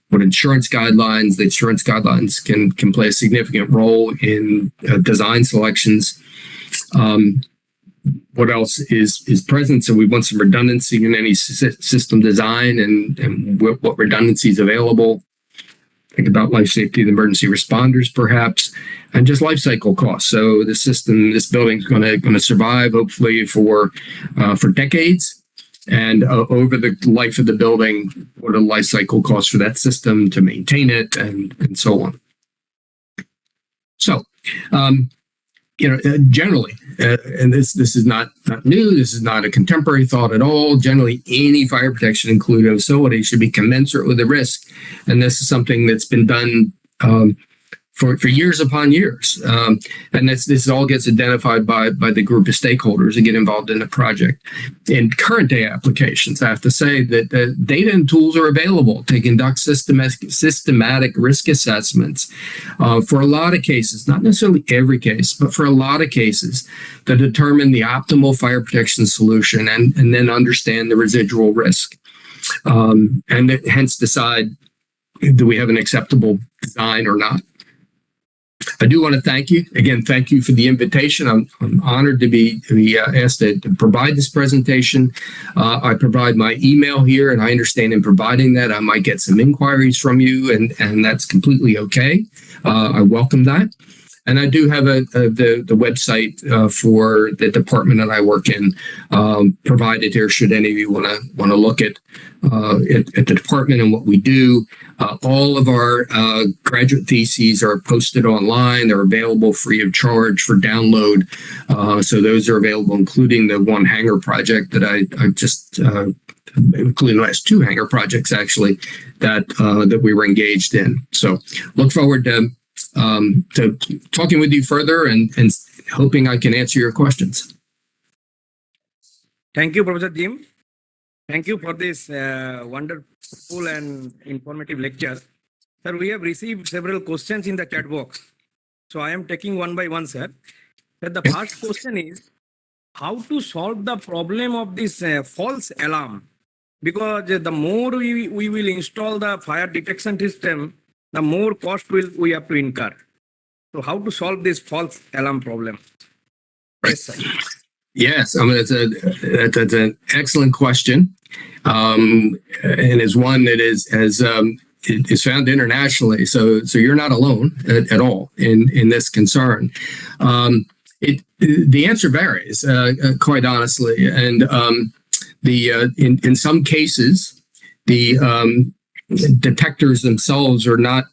Speaker 3: What insurance guidelines? The insurance guidelines can play a significant role in design selections. What else is present? So we want some redundancy in any system design and what redundancy is available. Think about life safety of the emergency responders, perhaps, and just life cycle costs. So the system, this building is going to survive, hopefully, for decades. And over the life of the building, what are the life cycle costs for that system to maintain it, and so on. So, generally, and this is not new. This is not a contemporary thought at all. Generally, any fire protection included facility should be commensurate with the risk, and this is something that's been done for years upon years. And this all gets identified by the group of stakeholders that get involved in the project. In current day applications, I have to say that the data and tools are available to conduct systematic risk assessments for a lot of cases, not necessarily every case, but for a lot of cases, to determine the optimal fire protection solution and then understand the residual risk. And hence decide, do we have an acceptable design or not? I do want to thank you. Again, thank you for the invitation. I'm honored to be asked to provide this presentation. I provide my email here, and I understand in providing that I might get some inquiries from you, and that's completely okay. I welcome that. And I do have the website for the department that I work in provided here, should any of you want to look at the department and what we do. All of our graduate theses are posted online. They're available free of charge for download. So those are available, including the one hangar project that I just, including the last 2 hangar projects, actually, that we were engaged in. So look forward to to talking with you further and hoping I can answer your questions.
Speaker 4: Thank you, Professor Jim. Thank you for this wonderful and informative lecture. Sir, we have received several questions in the chat box. So I am taking one by one, sir. Sir, the first question is how to solve the problem of this false alarm? Because the more we will install the fire detection system, the more cost we have to incur. So how to solve this false alarm problem? Yes, sir.
Speaker 3: Yes, I mean that's an excellent question, and is one that is found internationally. So you're not alone at all in this concern. The answer varies quite honestly, and in some cases the detectors themselves are not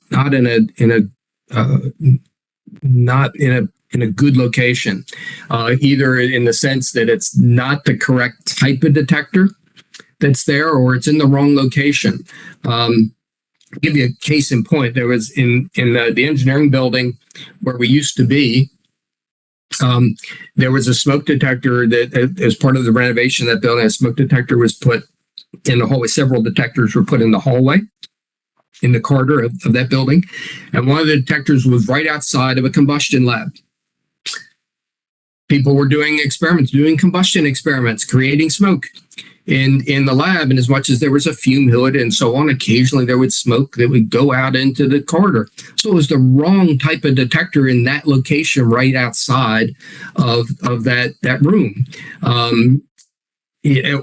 Speaker 3: in a good location, either in the sense that it's not the correct type of detector that's there, or it's in the wrong location. I'll give you a case in point. There was in the engineering building where we used to be, there was a smoke detector that, as part of the renovation of that building, a smoke detector was put in the hallway. Several detectors were put in the hallway, in the corridor of that building. And one of the detectors was right outside of a combustion lab. People were doing experiments, doing combustion experiments, creating smoke in the lab. And as much as there was a fume hood and so on, occasionally there would smoke that would go out into the corridor. So it was the wrong type of detector in that location right outside of that room.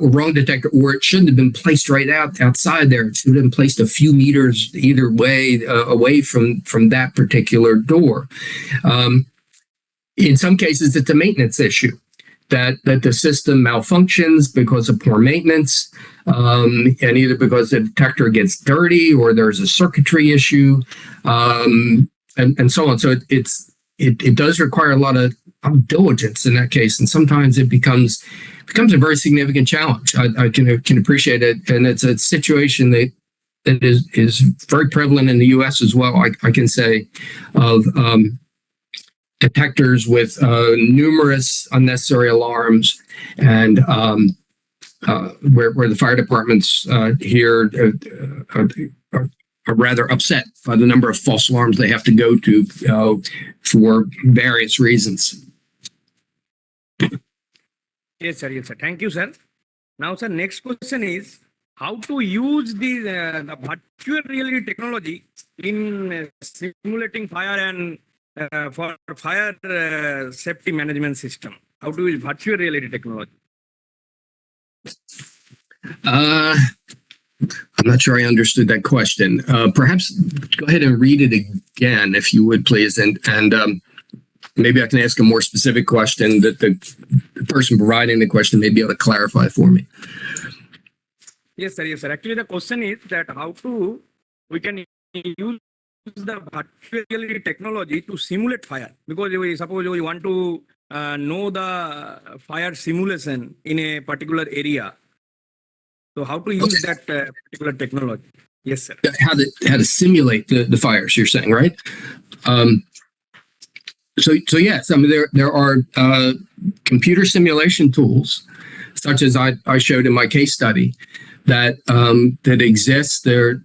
Speaker 3: Wrong detector, or it shouldn't have been placed right outside there. It should have been placed a few meters either way away from that particular door. In some cases, it's a maintenance issue that the system malfunctions because of poor maintenance, and either because the detector gets dirty or there's a circuitry issue, and so on. So it does require a lot of diligence in that case, and sometimes it becomes a very significant challenge. I can appreciate it, and it's a situation that is very prevalent in the U.S. as well. I can say of detectors with numerous unnecessary alarms, and where the fire departments here are rather upset by the number of false alarms they have to go to for various reasons.
Speaker 4: Yes, sir. Yes, sir. Thank you, sir. Now, sir, next question is how to use the virtual reality technology in simulating fire and for fire safety management system. How to use virtual reality technology?
Speaker 3: I'm not sure I understood that question. Perhaps go ahead and read it again, if you would, please, and maybe I can ask a more specific question that the person providing the question may be able to clarify for me.
Speaker 4: Yes, sir. Yes, sir. Actually, the question is that how we can use the virtual reality technology to simulate fire, because suppose we want to know the fire simulation in a particular area. So how to use that particular technology? Yes, sir.
Speaker 3: How to simulate the fires, you're saying, right? So yes, I mean there are computer simulation tools, such as I showed in my case study, that exist. There,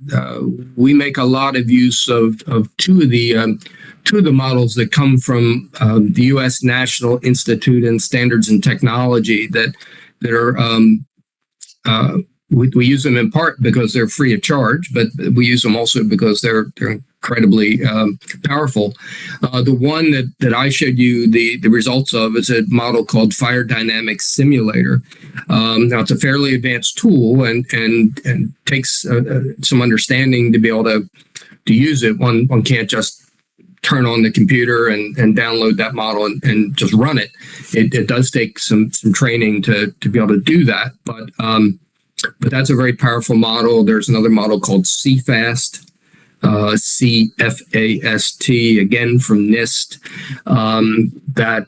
Speaker 3: we make a lot of use of two of the models that come from the U.S. National Institute in Standards and Technology that are we use them in part because they're free of charge, but we use them also because they're incredibly powerful. The one that I showed you the results of is a model called Fire Dynamics Simulator. Now it's a fairly advanced tool and takes some understanding to be able to use it. One can't just turn on the computer and download that model and just run it. It does take some training to be able to do that, but that's a very powerful model. There's another model called CFast CFAST, again from NIST. That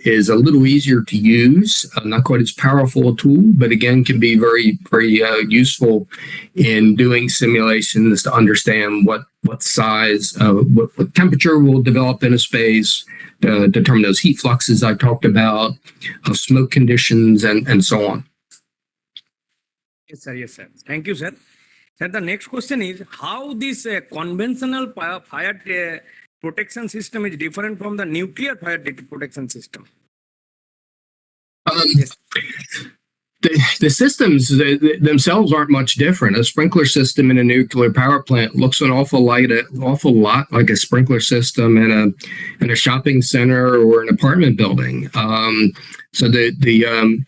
Speaker 3: is a little easier to use, not quite as powerful a tool, but again can be very, very useful in doing simulations to understand what size, what temperature will develop in a space, determine those heat fluxes I talked about, smoke conditions, and so on.
Speaker 4: Yes, sir. Yes, sir. Thank you, sir. Sir, the next question is how this conventional fire protection system is different from the nuclear fire protection system? Yes.
Speaker 3: The systems themselves aren't much different. A sprinkler system in a nuclear power plant looks an awful lot like a sprinkler system in a shopping center or an apartment building. So the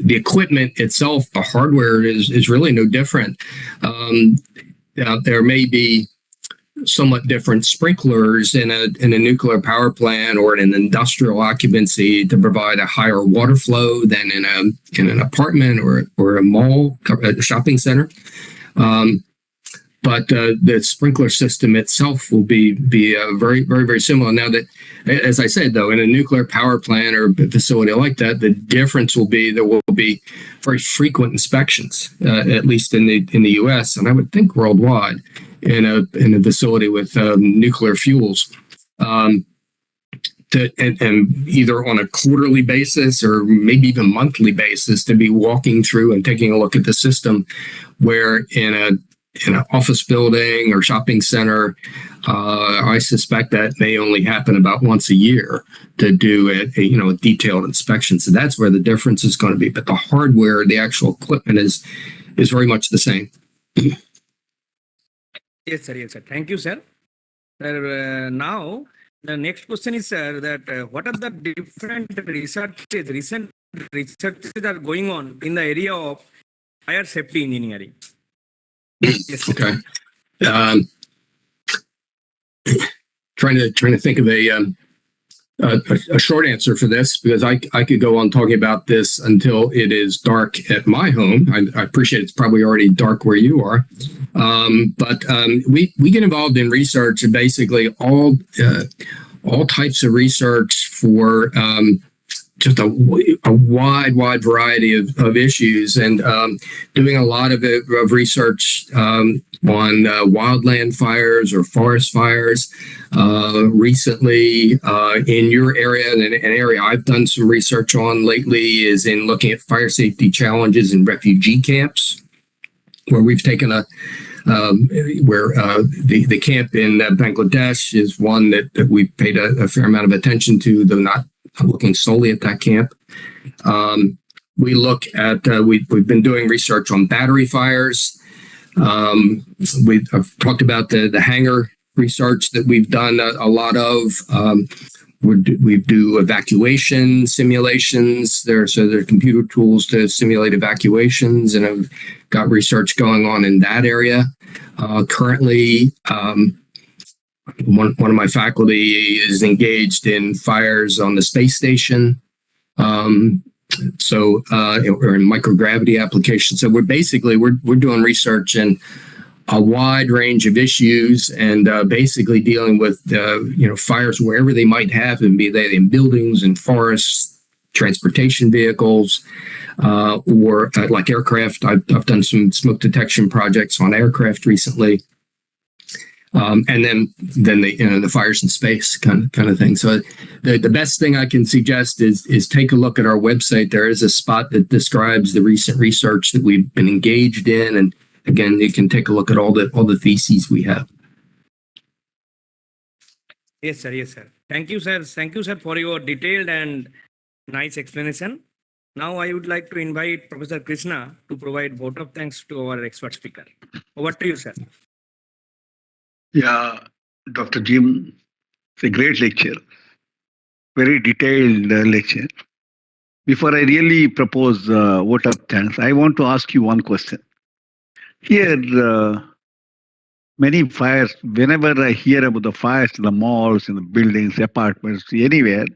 Speaker 3: equipment itself, the hardware is really no different. There may be somewhat different sprinklers in a nuclear power plant or in an industrial occupancy to provide a higher water flow than in an apartment or a mall, a shopping center. But the sprinkler system itself will be very, very, very similar. Now, that, as I said, though, in a nuclear power plant or facility like that, the difference will be there will be very frequent inspections, at least in the U.S. and I would think worldwide, in a facility with nuclear fuels. And either on a quarterly basis or maybe even monthly basis to be walking through and taking a look at the system, where in an office building or shopping center, I suspect that may only happen about once a year to do a detailed inspection. So that's where the difference is going to be. But the hardware, the actual equipment is very much the same.
Speaker 4: Yes, sir. Yes, sir. Thank you, sir. Sir, now the next question is, sir, that what are the different recent researches are going on in the area of fire safety engineering? Yes,
Speaker 3: okay. Trying to think of a short answer for this, because I could go on talking about this until it is dark at my home. I appreciate it's probably already dark where you are. But we get involved in research, basically all types of research for just a wide variety of issues, and doing a lot of research on wildland fires or forest fires. Recently, in your area, and an area I've done some research on lately is in looking at fire safety challenges in refugee camps, where we've taken the camp in Bangladesh is one that we've paid a fair amount of attention to, though not looking solely at that camp. We look at, we've been doing research on battery fires. I've talked about the hangar research that we've done a lot of. We do evacuation simulations. There are computer tools to simulate evacuations, and I've got research going on in that area. Currently, one of my faculty is engaged in fires on the space station, or in microgravity applications. So we're doing research in a wide range of issues, and basically dealing with fires wherever they might happen, be they in buildings and forests, transportation vehicles, or like aircraft. I've done some smoke detection projects on aircraft recently. And then the fires in space kind of thing. So the best thing I can suggest is take a look at our website. There is a spot that describes the recent research that we've been engaged in, and again, you can take a look at all the theses we have.
Speaker 4: Yes, sir. Yes, sir. Thank you, sir. Thank you, sir, for your detailed and nice explanation. Now I would like to invite Professor Krishna to provide vote of thanks to our expert speaker. Over to you, sir.
Speaker 2: Yeah, Dr. Jim, it's a great lecture, very detailed lecture. Before I really propose vote of thanks, I want to ask you one question. Here, many fires, whenever I hear about the fires in the malls, in the buildings, apartments, anywhere,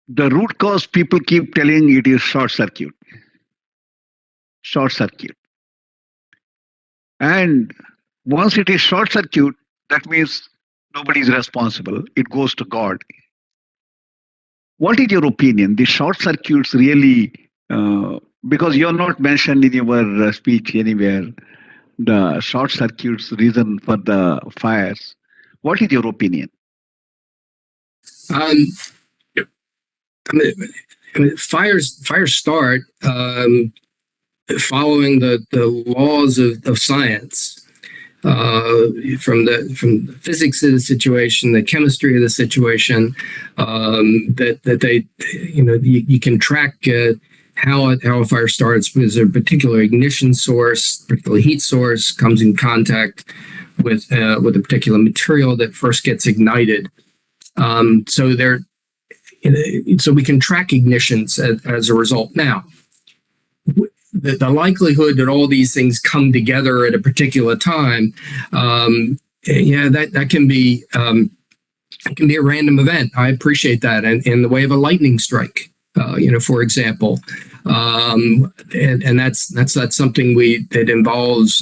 Speaker 2: the root cause people keep telling it is short circuit. Short circuit. And once it is short circuit, that means nobody is responsible. It goes to God. What is your opinion? The short circuits really, because you're not mentioned in your speech anywhere, the short circuits reason for the fires. What is your opinion?
Speaker 3: Um, fires start following the laws of science. From the physics of the situation, the chemistry of the situation, that they, you can track how a fire starts because a particular ignition source, particular heat source, comes in contact with a particular material that first gets ignited. So we can track ignitions as a result. Now, the likelihood that all these things come together at a particular time, that can be a random event. I appreciate that, and in the way of a lightning strike, for example, and that's something that involves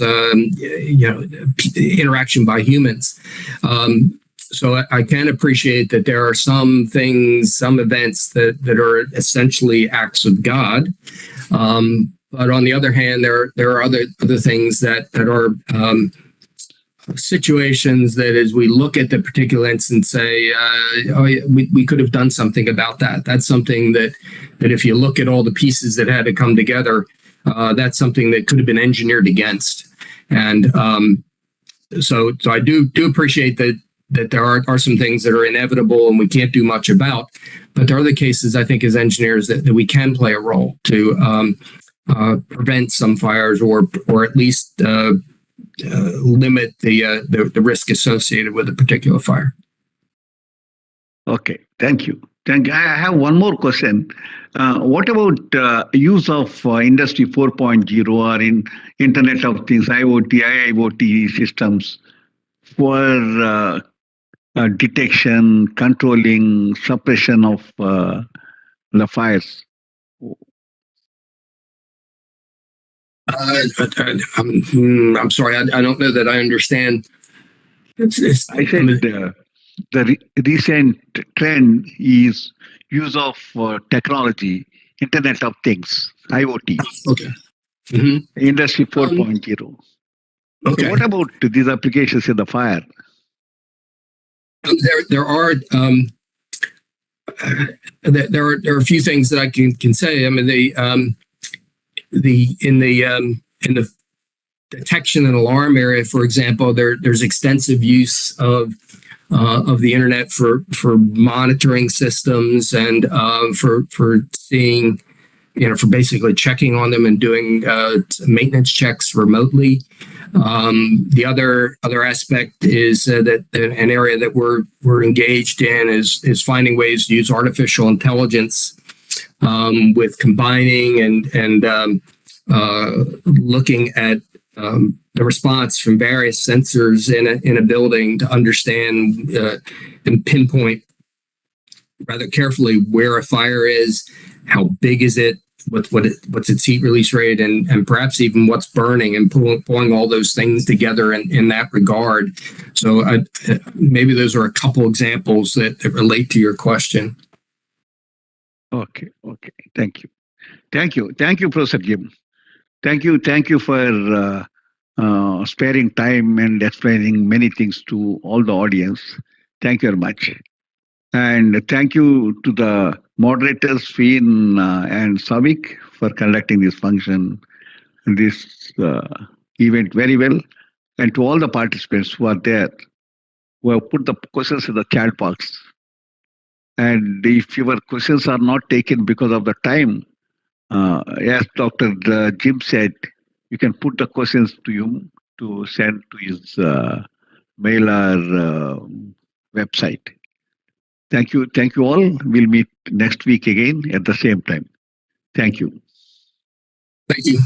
Speaker 3: interaction by humans. So I can appreciate that there are some things, some events that are essentially acts of God. But on the other hand, there are other things that are situations that, as we look at the particular instance, say, we could have done something about that. That's something that if you look at all the pieces that had to come together, that's something that could have been engineered against. And so I do appreciate that there are some things that are inevitable and we can't do much about. But there are other cases, I think, as engineers that we can play a role to prevent some fires or at least limit the risk associated with a particular fire.
Speaker 2: Okay, thank you. I have one more question. What about use of Industry 4.0 or in Internet of Things, IoT, IIoT systems for detection, controlling, suppression of the fires?
Speaker 3: I'm sorry, I don't know that I understand.
Speaker 2: I said the recent trend is use of technology, Internet of Things, IoT.
Speaker 3: Okay. Mm-hmm.
Speaker 2: Industry 4.0.
Speaker 3: Okay.
Speaker 2: So what about these applications in the fire?
Speaker 3: There are a few things that I can say. I mean, in the detection and alarm area, for example, there's extensive use of the internet for monitoring systems and for seeing, for basically checking on them and doing maintenance checks remotely. The other aspect is that an area that we're engaged in is finding ways to use artificial intelligence with combining and looking at the response from various sensors in a building to understand and pinpoint rather carefully where a fire is, how big is it, what's its heat release rate, and perhaps even what's burning, and pulling all those things together in that regard. So maybe those are a couple examples that relate to your question.
Speaker 2: Okay. Thank you, Professor Jim. Thank you for sparing time and explaining many things to all the audience. Thank you very much. And thank you to the moderators, Finn and Savik, for conducting this event very well. And to all the participants who are there, who have put the questions in the chat box. And if your questions are not taken because of the time, as Dr. Jim said, you can put the questions to him to send to his mail or website. Thank you all. We'll meet next week again at the same time. Thank you.
Speaker 3: Thank you.